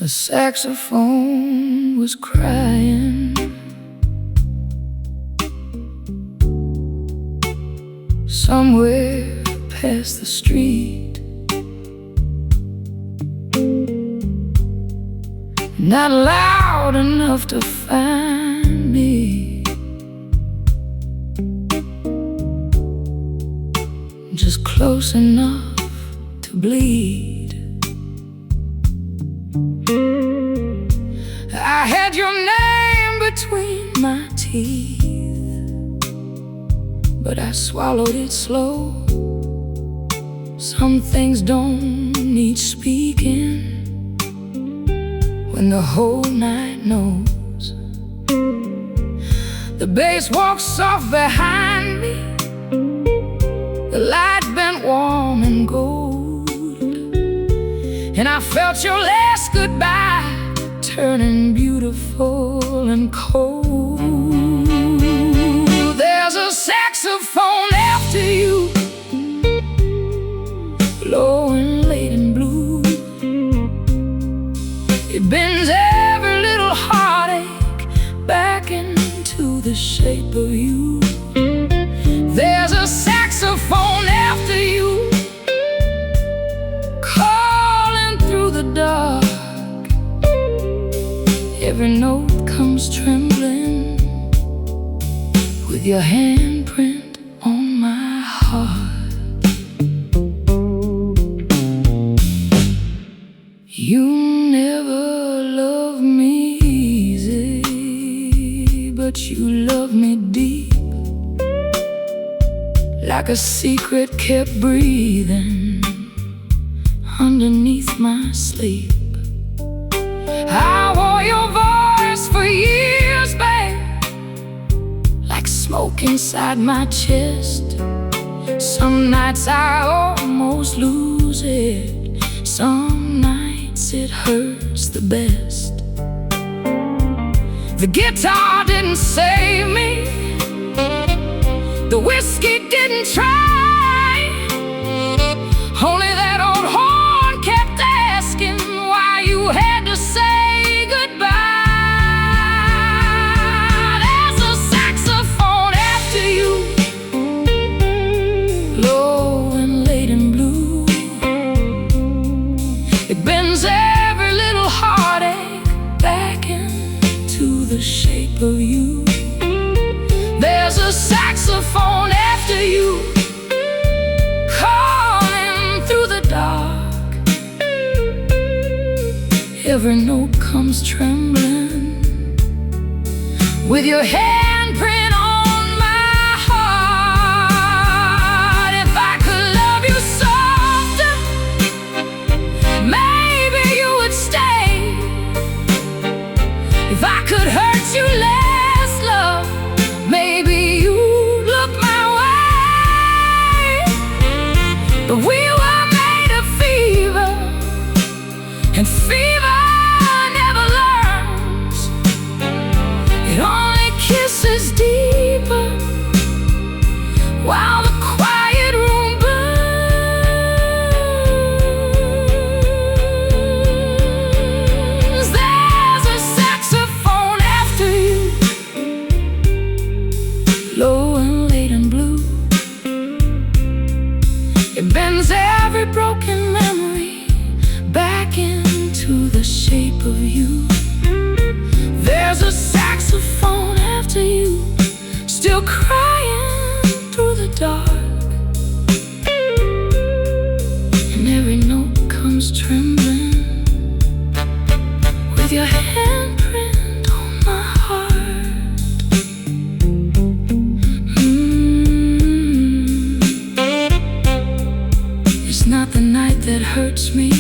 The saxophone was crying. Somewhere past the street, not loud enough to find me, just close enough to bleed. I had your name between my teeth, but I swallowed it slow. Some things don't need speaking when the whole night knows. The bass walked soft behind me, the light bent warm and gold, and I felt your last goodbye turning beautiful and cold. There's a saxophone after you, low and late and blue. It bends every little heartache back into the shape of you. There's a saxophone after you, calling through the dark. Every note comes trembling with your handprint on my heart. You never loved me easy, but you loved me deep, like a secret kept breathing underneath my sleep. I wore your voice for years, babe, like smoke inside my chest. Some nights I almost lose it, some nights it hurts the best. The guitar didn't save me, the whiskey didn't try, only that old horn kept asking why you had to say the shape of you. There's a saxophone after you, calling through the dark. Every note comes trembling with your handprint on my heart. If I could love you softer, maybe you would stay. If I could hurt you less, love, maybe you'd look my way. But we were made of fever, and fever never learns. It only kisses low and late and blue. It bends every broken memory back into the shape of you. There's a saxophone after you, still crying through the dark, and every note comes trembling with your handprint on my heart. It's not the night that hurts me,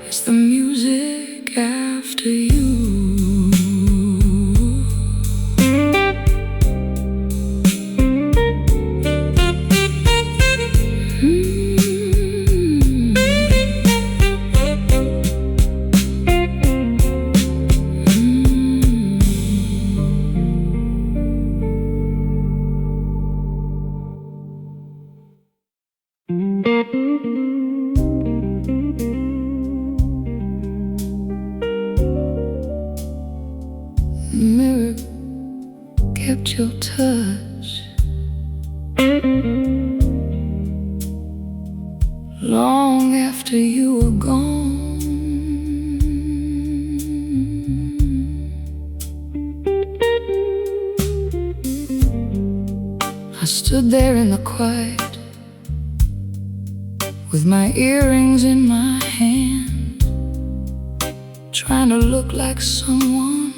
it's the music after you. The mirror kept your touch long after you were gone. I stood there in the quiet with my earrings in my hand, trying to look like someone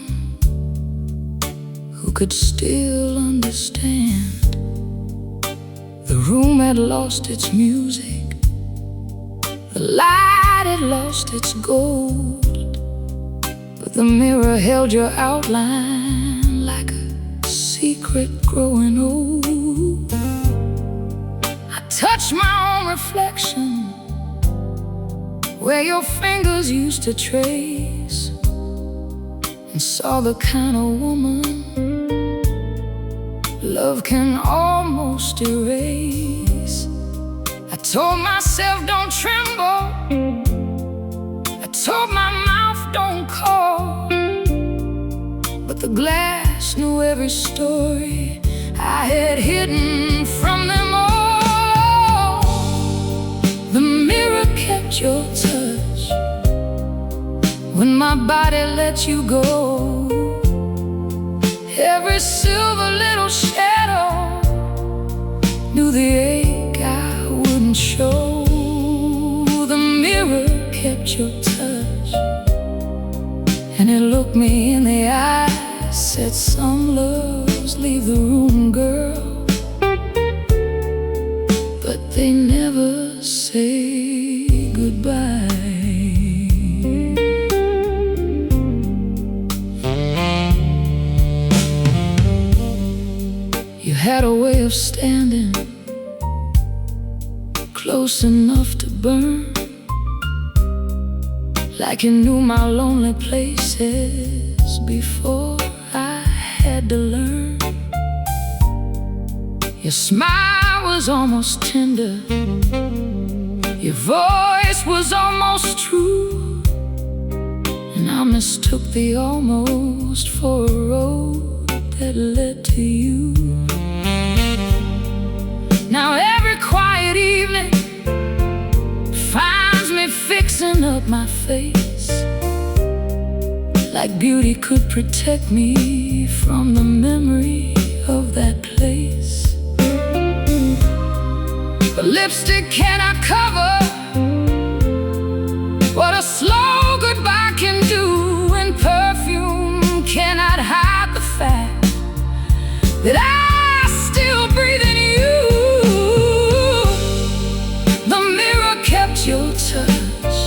who could still understand. The room had lost its music, the light had lost its gold, but the mirror held your outline like a secret growing old. I touched my own reflection where your fingers used to trace, and saw the kind of woman love can almost erase. I told myself don't tremble, I told my mouth don't call, but the glass knew every story I had hidden from them all. The mirror kept your touch when my body let you go. Every silver little shadow knew the ache I wouldn't show. The mirror kept your touch, and it looked me in the eye, said some loves leave the room, girl, but they never say goodbye. You had a way of standing close enough to burn, like you knew my lonely places before I had to learn. Your smile was almost tender, your voice was almost true, and I mistook the almost for a road that led to you. Now every quiet evening finds me fixing up my face, like beauty could protect me from the memory of that place. But lipstick cannot cover what a slow goodbye can do, and perfume cannot hide the fact that I still breathe in you. The mirror kept your touch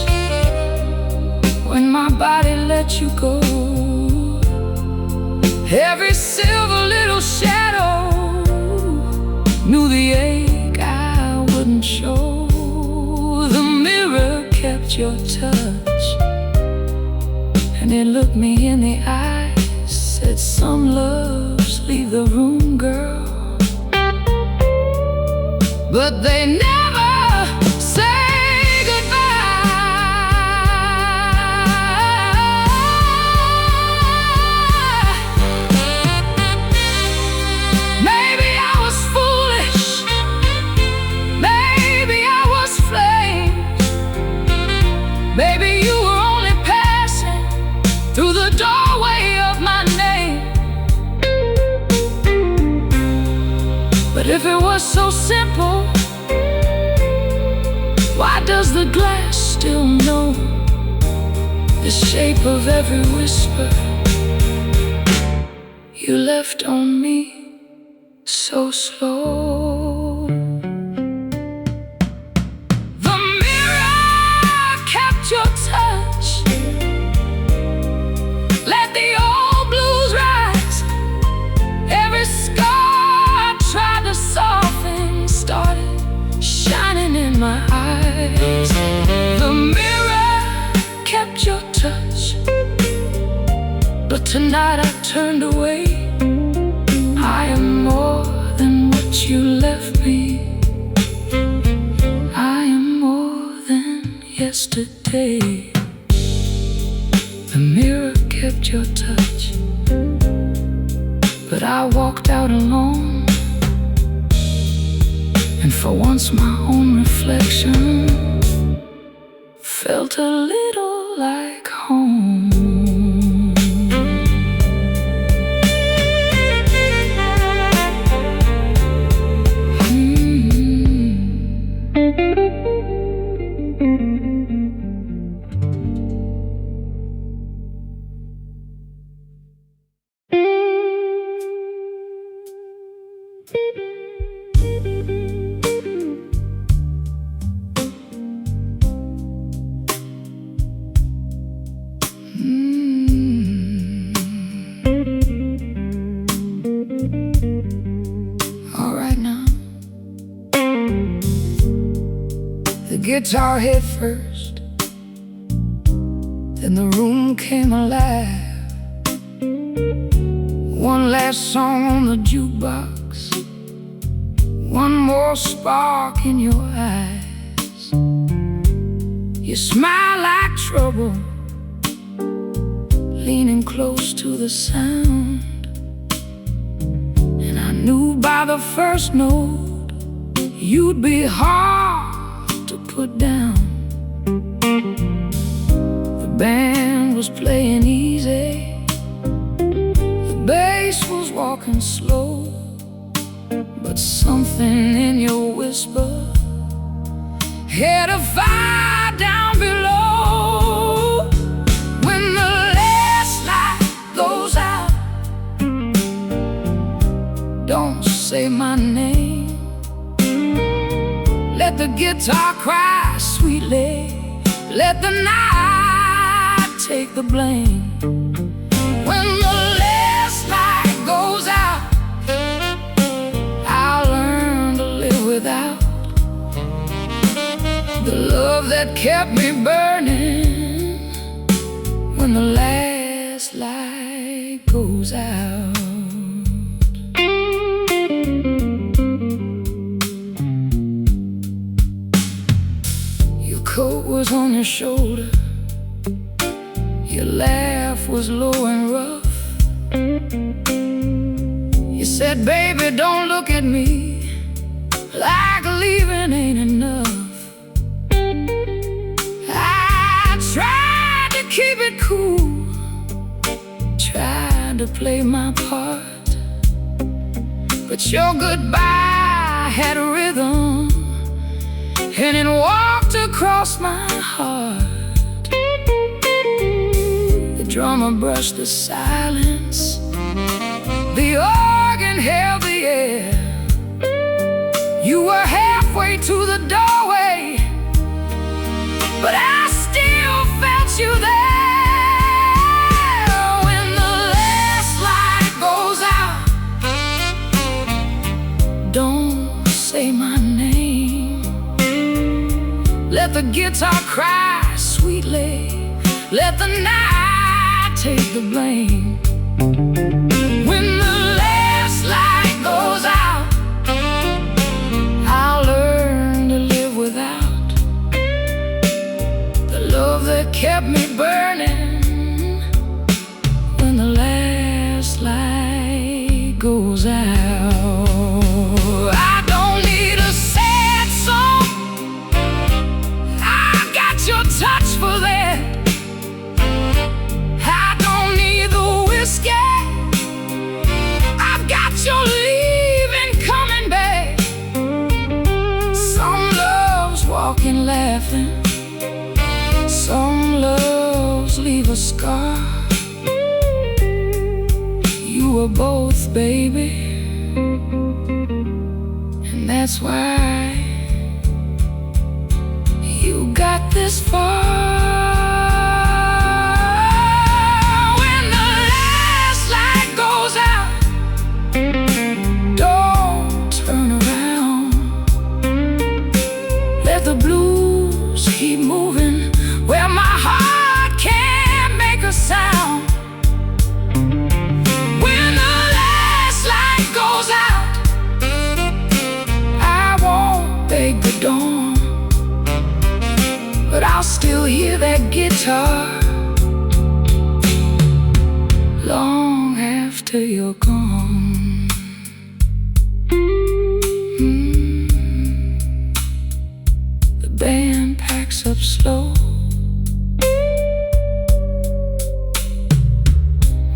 when my body let you go. Every silver little shadow knew the ache I wouldn't show. The mirror kept your touch, and it looked me in the eye, said some loves leave the room, girl, but they never say goodbye. if it was so simple, why does the glass still know the shape of every whisper you left on me so slow? The mirror kept your touch, let the old blues rise. Every scar I tried to soften started shining in my eyes. The mirror kept your touch, but tonight I turned away. I am more than what you left me. I am more than yesterday. The mirror kept your touch, but I walked out alone. And for once my own reflection felt a little like home. All right now, the guitar hit first, then the room came alive. One last song on the jukebox, one more spark in your eyes. You smile like trouble, leaning close to the sound. And I knew by the first note you'd be hard to put down. The band was playing easy, the bass was walking slow, but something in your whisper had a fire down below. When the last light goes out, don't say my name. Let the guitar cry sweetly, let the night take the blame. When the last light goes out, I'll learn to live without the love that kept me burning. When the last light goes out. Your coat was on your shoulder, your laugh was low and rough. You said, baby, don't look at me like leaving ain't enough. I tried to keep it cool, tried to play my part, but your goodbye had a rhythm, and it walked across my heart. The drummer brushed the silence, the organ held the air. You were halfway to the doorway, but I still felt you there. When the last light goes out, don't say my name. Let the guitar cry sweetly, let the night take the blame. When the last light goes out, I'll learn to live without the love that kept me burning. When the last light goes out, I don't need a sad song, I got your touch for that. I don't need the were both, baby, and that's why you got this far. When the last light goes out, don't turn around. Let the blues keep moving where my heart can't make a sound. When the last light goes out, I won't beg the dawn, but I'll still hear that guitar long after you're gone. The band packs up slow.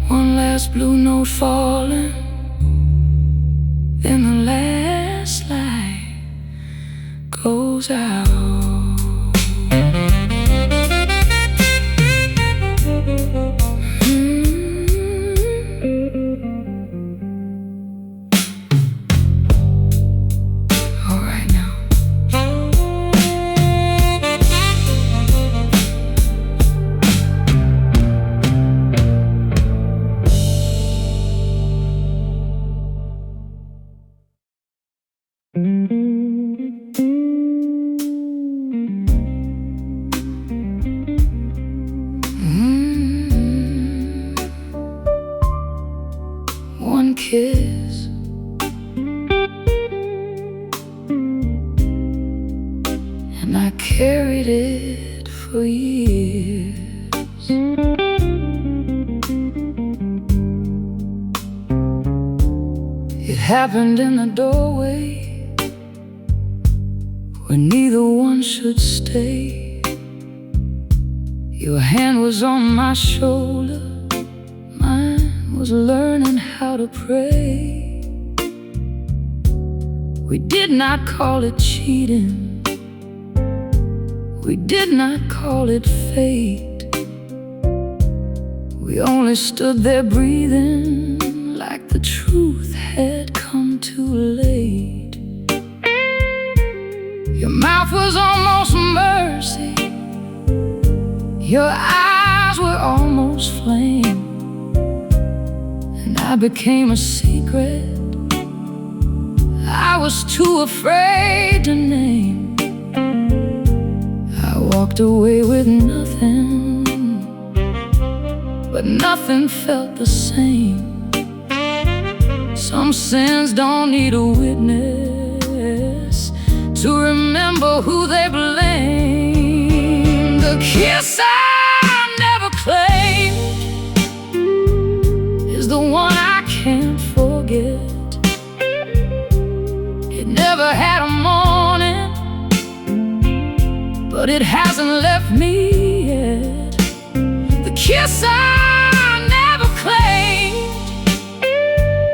One last blue note falling, then the last light goes out. One kiss, and I carried it for years. It happened in the doorway where neither one should stay. Your hand was on my shoulder, mine was learning how to pray. We did not call it cheating, we did not call it fate. We only stood there breathing like the truth had come too late. Your mouth was almost mercy, your eyes were almost flame, and I became a secret I was too afraid to name. I walked away with nothing, but nothing felt the same. Some sins don't need a witness to remember who they blame. The kiss I never claimed is the one I can't forget. It never had a morning, but it hasn't left me yet. The kiss I never claimed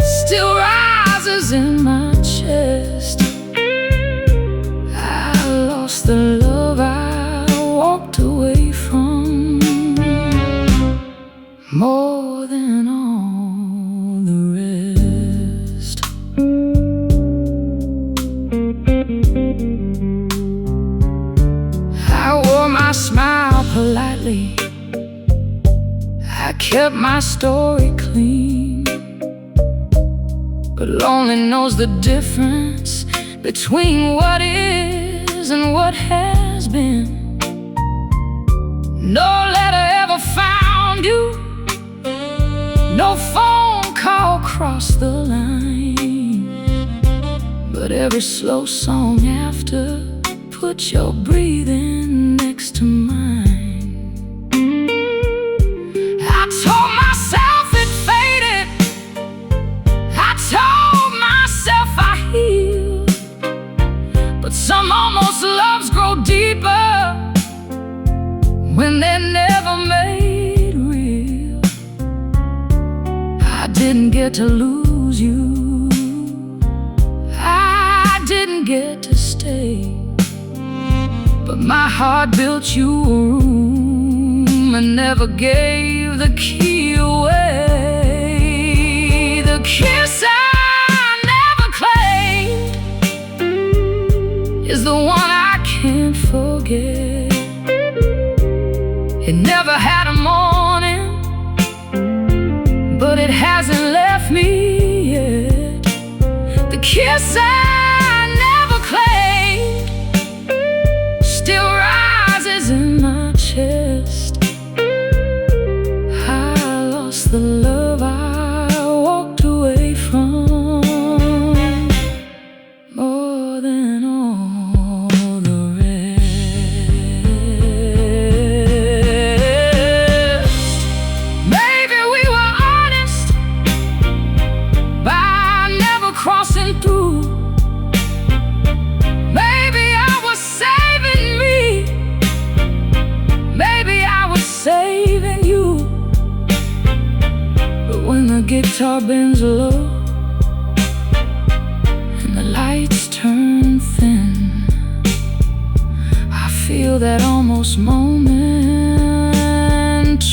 still rises in my chest. I lost the love I walked away from more than all the rest. I wore my smile politely, I kept my story clean, but lonely knows the difference between what is and what has been. No letter ever found you, no phone call crossed the line, but every slow song after put your breathing next to mine. I told myself it faded, I told myself I healed, but some almost loves grow deeper when they're never made real. I didn't get to lose you, I didn't get to stay, but my heart built you a room and never gave the key away. The kiss I never claimed is the one I can't forget. It never had a morning, but it hasn't left me yet. The kiss I never claimed still rises in my chest. I lost the love I walked away from more than all the rest. Maybe we were honest by never crossing through. Maybe I was saving me, maybe I was saving you. But when the guitar bends low and the lights turn thin, I feel that almost moment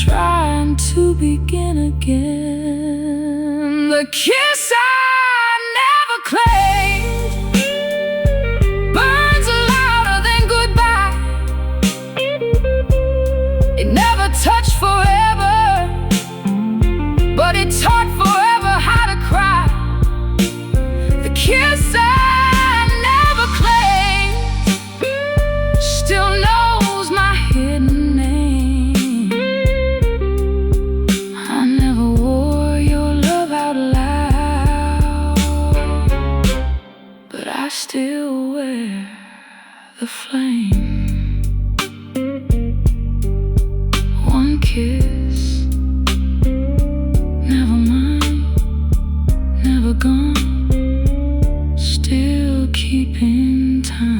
trying to begin again. The kiss I never claimed burns louder than goodbye. It never touched forever, but it taught forever how to cry. The kiss I never claimed still knows my hidden name. I never wore your love out loud, but I still wear the flame. One kiss, never mine, never gone, still keeping time.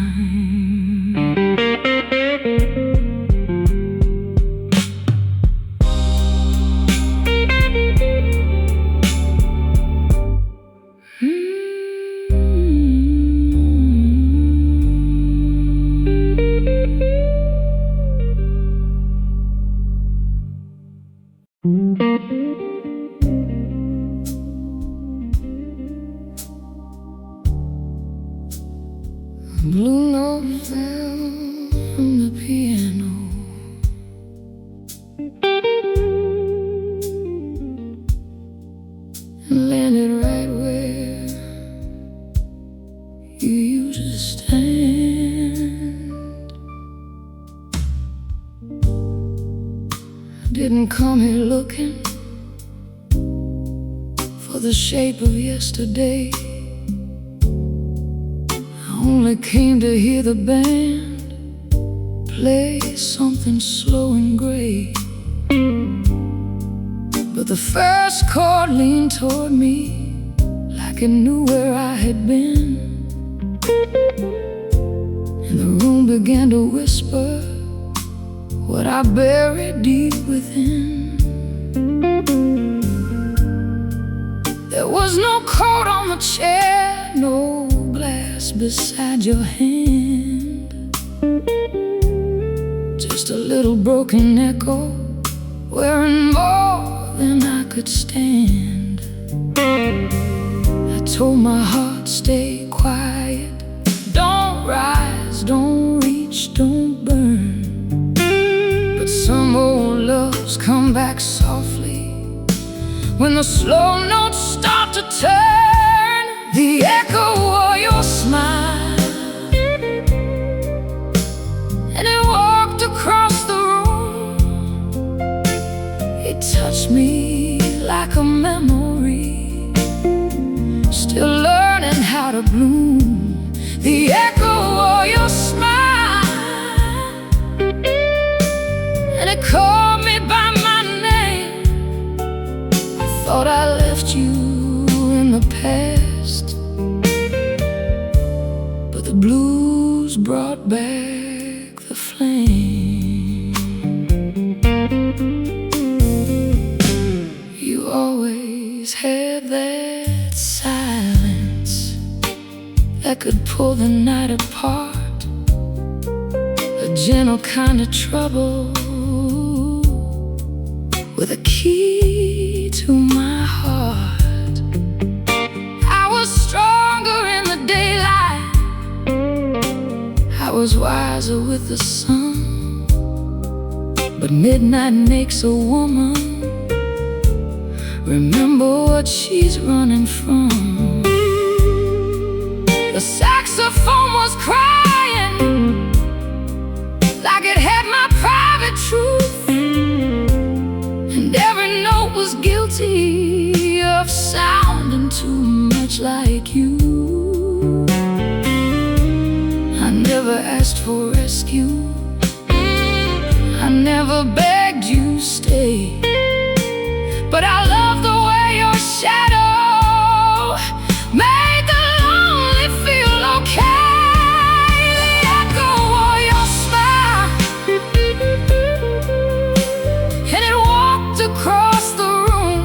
Blue note fell from the piano, and landed right where you used to stand. I didn't come here looking for the shape of yesterday. I only came to hear the band play something slow and gray. But the first chord leaned toward me like it knew where I had been, and the room began to whisper what I buried deep within. There was no coat on the chair, no glass beside your hand, just a little broken echo wearing more than I could stand. I told my heart, stay quiet, don't rise, don't reach, don't burn. But some old loves come back softly when the slow notes start to turn. The echo of your smile, and it walked across the room. It touched me like a memory, still learning how to bloom. The echo of your smile, and it called me by my name. I thought I left you in the past, but the blues brought back the flame. You always had that silence that could pull the night apart, a gentle kind of trouble with a key to my heart. wiser with the sun, but midnight makes a woman remember what she's running from. The saxophone was crying like it had my private truth, and every note was guilty of sounding too much like you. I never asked for rescue, I never begged you stay, but I love the way your shadow made the lonely feel okay. The echo of your smile, and it walked across the room.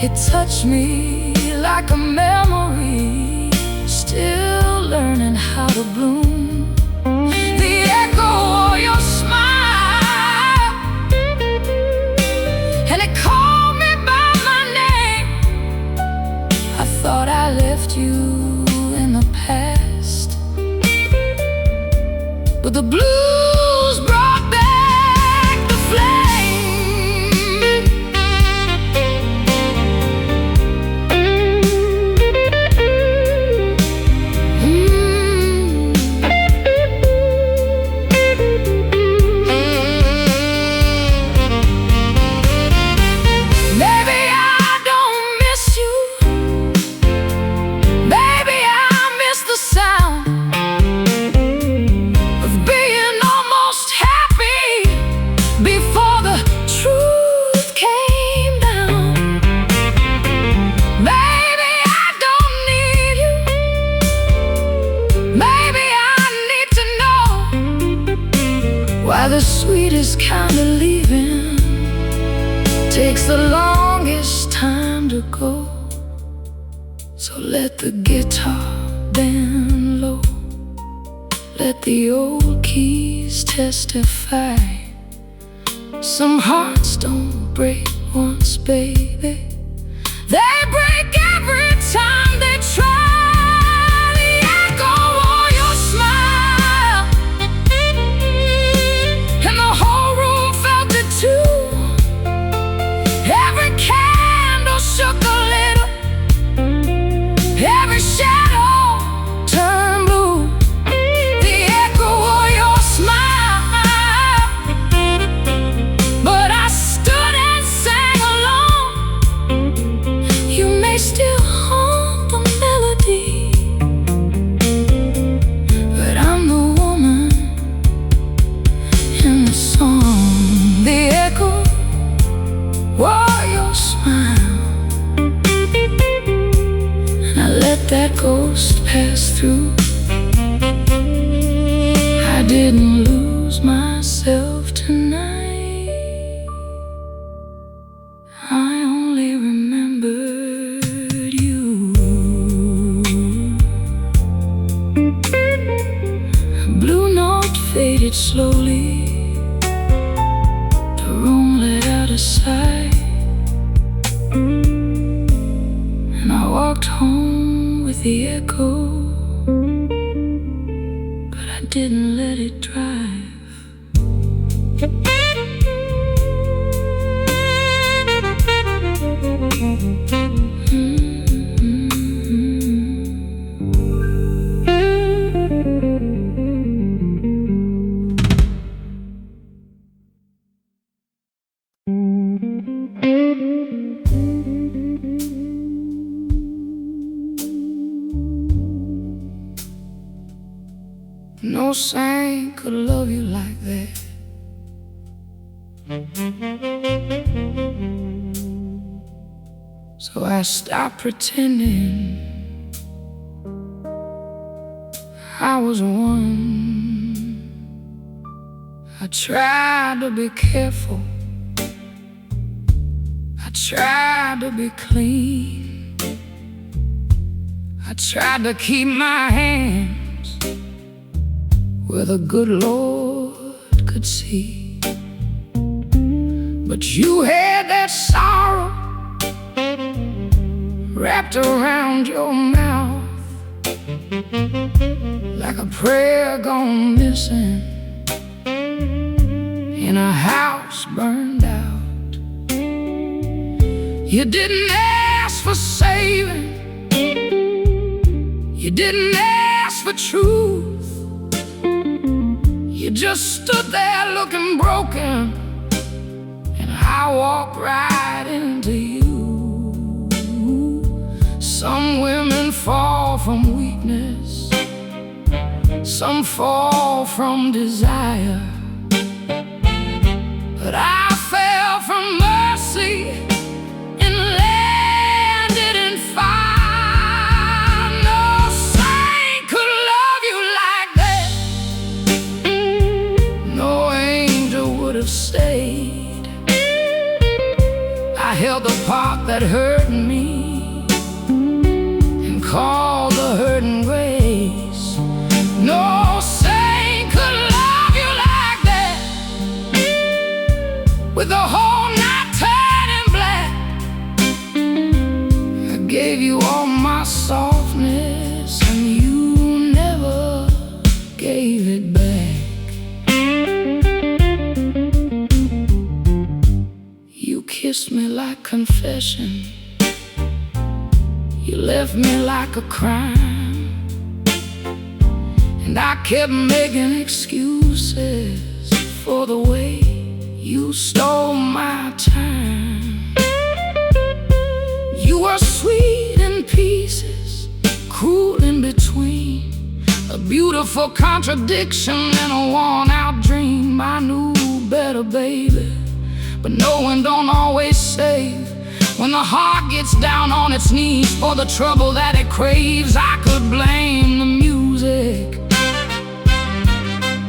It touched me like a memory, still learning how to bloom. The echo of your smile, and it called me by my name. I thought I left you in the past, but the blues brought back the flame. Why the sweetest kind of leaving takes the longest time to go. So let the guitar bend low, let the old keys testify. Some hearts don't break once, baby, they break every time they try. The echo of your smile, and the whole room felt it too. Every candle shook a little, every shadow turned blue. The echo of your smile, but I stood and sang along. You may still haunt the melody, but I'm the woman in the song. The echo of your smile, and I let that ghost pass through. I didn't lose myself tonight, I only remembered you. A blue note faded slowly, the room let out a sigh, and I walked home with the echo, but I didn't let it drive. No saint could love you like that. So I stopped pretending I was one. I tried to be careful, I tried to be clean, I tried to keep my hands where the good Lord could see. But you had that sorrow wrapped around your mouth like a prayer gone missing in a house burned out. You didn't ask for saving, you didn't ask for truth. You just stood there looking broken, and I walked right into you. Some women fall from weakness, some fall from desire, but I fell from mercy and landed in fire. No saint could love you like that, no angel would have stayed. I held the part that hurt me and called the hurting grace. No saint could love you like that, with the whole night turning black. I gave you all my softness, and you never gave it back. You kissed me like confession, you left me like a crime, and I kept making excuses for the way you stole my time. You were sweet in pieces, cruel in between, a beautiful contradiction and a worn-out dream. I knew better, baby, but knowing don't always save. When the heart gets down on its knees for the trouble that it craves, I could blame the music,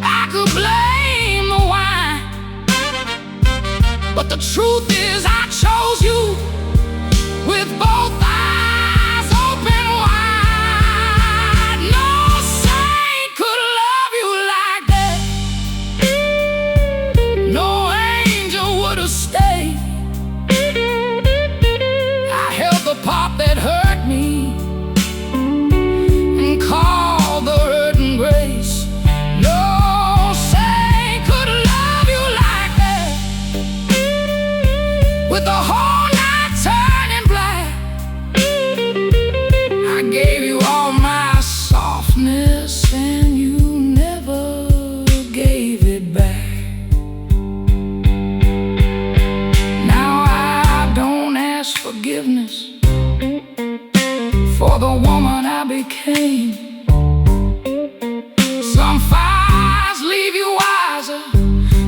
I could blame the wine, but the truth is I chose you with both eyes open wide. No saint could love you like that, no angel would have stayed. I held the part that hurt me and called the hurting grace. No saint could love you like that, with the whole night turning black. I gave you all my softness, and you never gave it back. Now I don't ask forgiveness for the woman I became. Some fires leave you wiser,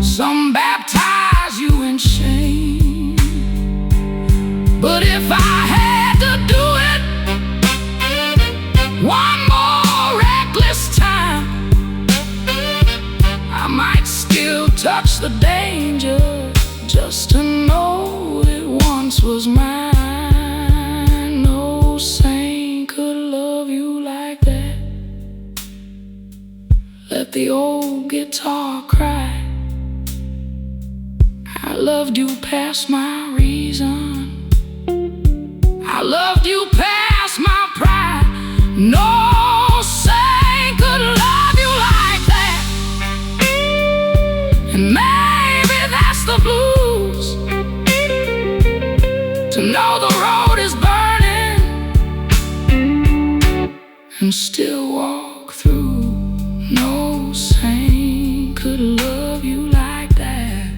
some baptize you in shame. But if I had to do it one more reckless time, I might still touch the danger just to know it once was mine. No saint could love you like that. Let the old guitar cry. I loved you past my reason, I loved you past my pride. No saint could love you like that, and maybe that's the blues, to know the road is burning and still walk through. No saint could love you like that,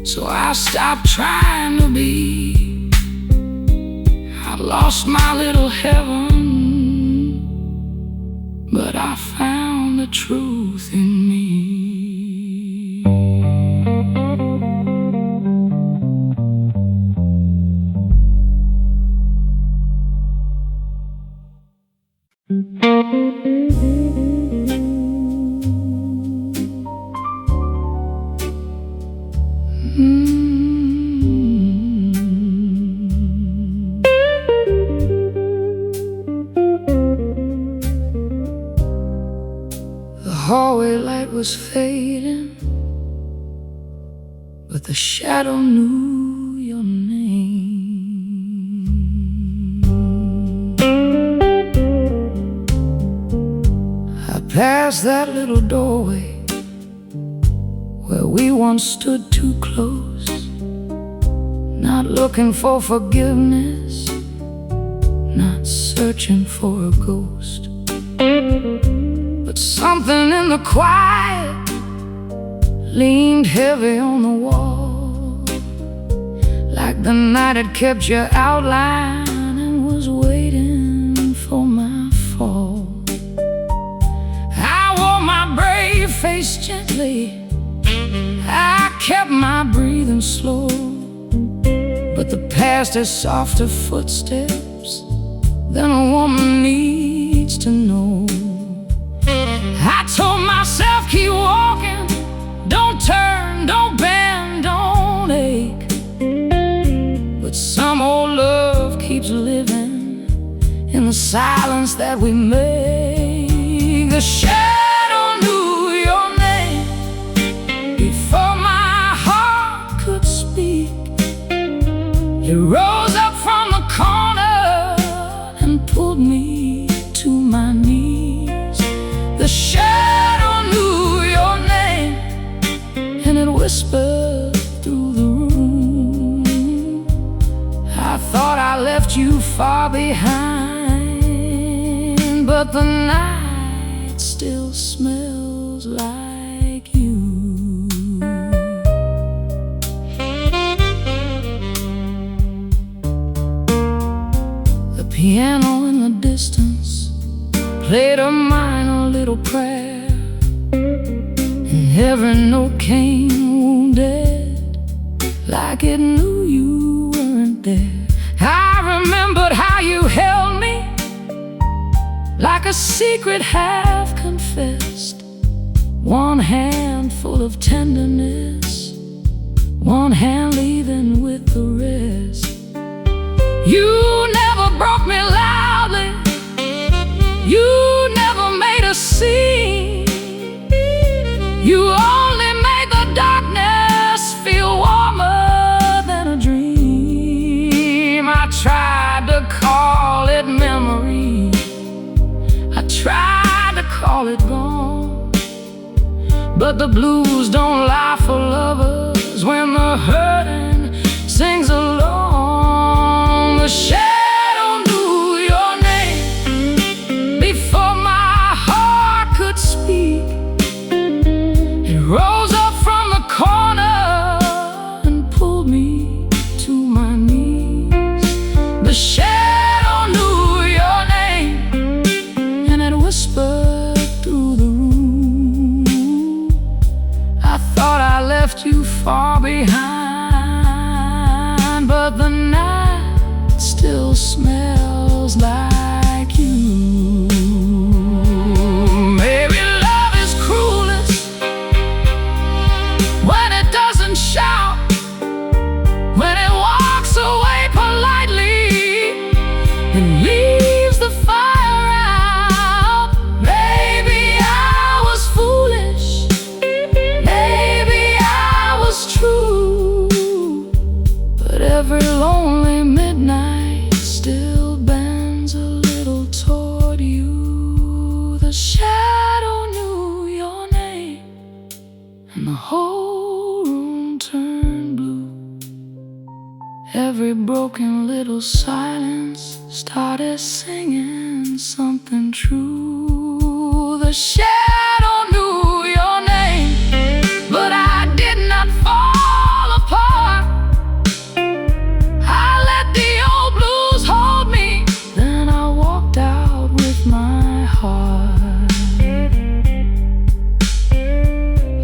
so I stopped trying to be. I lost my little heaven, but I found the truth in me. The hallway light was fading, but the shadow knew your name. past that little doorway where we once stood too close, not looking for forgiveness, not searching for a ghost, but something in the quiet leaned heavy on the wall, like the night had kept your outline and was waiting for my fall. I wore my brave face gently, I kept my breathing slow, but the past has softer footsteps than a woman needs to know. I told myself, keep walking, don't turn, don't bend, don't ache, but some old love keeps living in the silence that we make. The shadow knew your name before my heart could speak. It rose up from the corner and pulled me to my knees. The shadow knew your name and it whispered through the room. I thought I left you far behind, but the night still smells like you. The piano in the distance played a minor little prayer, and every note came wounded, like it knew you weren't there. I remembered how you held me like a secret half confessed, one hand full of tenderness, one hand leaving with the rest. You never broke me loudly, you never made a scene, you only made the darkness feel warmer than a dream. I tried to call it memory, I tried to call it gone, but the blues don't lie for lovers when the hurting sings along. The shadow knew your name before my heart could speak. It rose up from the corner and pulled me to my knees. The shadow knew your name and it whispered through the room. I thought I left you far behind, but the night still smells like you. Maybe love is cruelest when it doesn't shout, when it walks away politely and leaves the fire out. Maybe I was foolish, maybe I was true, but every lonely midnight still bends a little toward you. The shadow knew your name and the whole room turned blue. Every broken little silence started singing something true. The shadow knew your name, but I did not fall apart. I let the old blues hold me, then I walked out with my heart.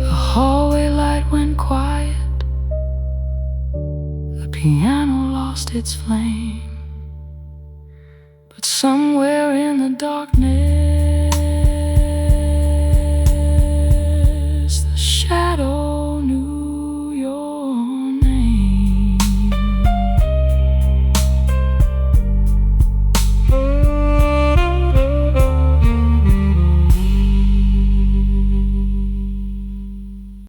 The hallway light went quiet, the piano lost its flame, but somewhere in the darkness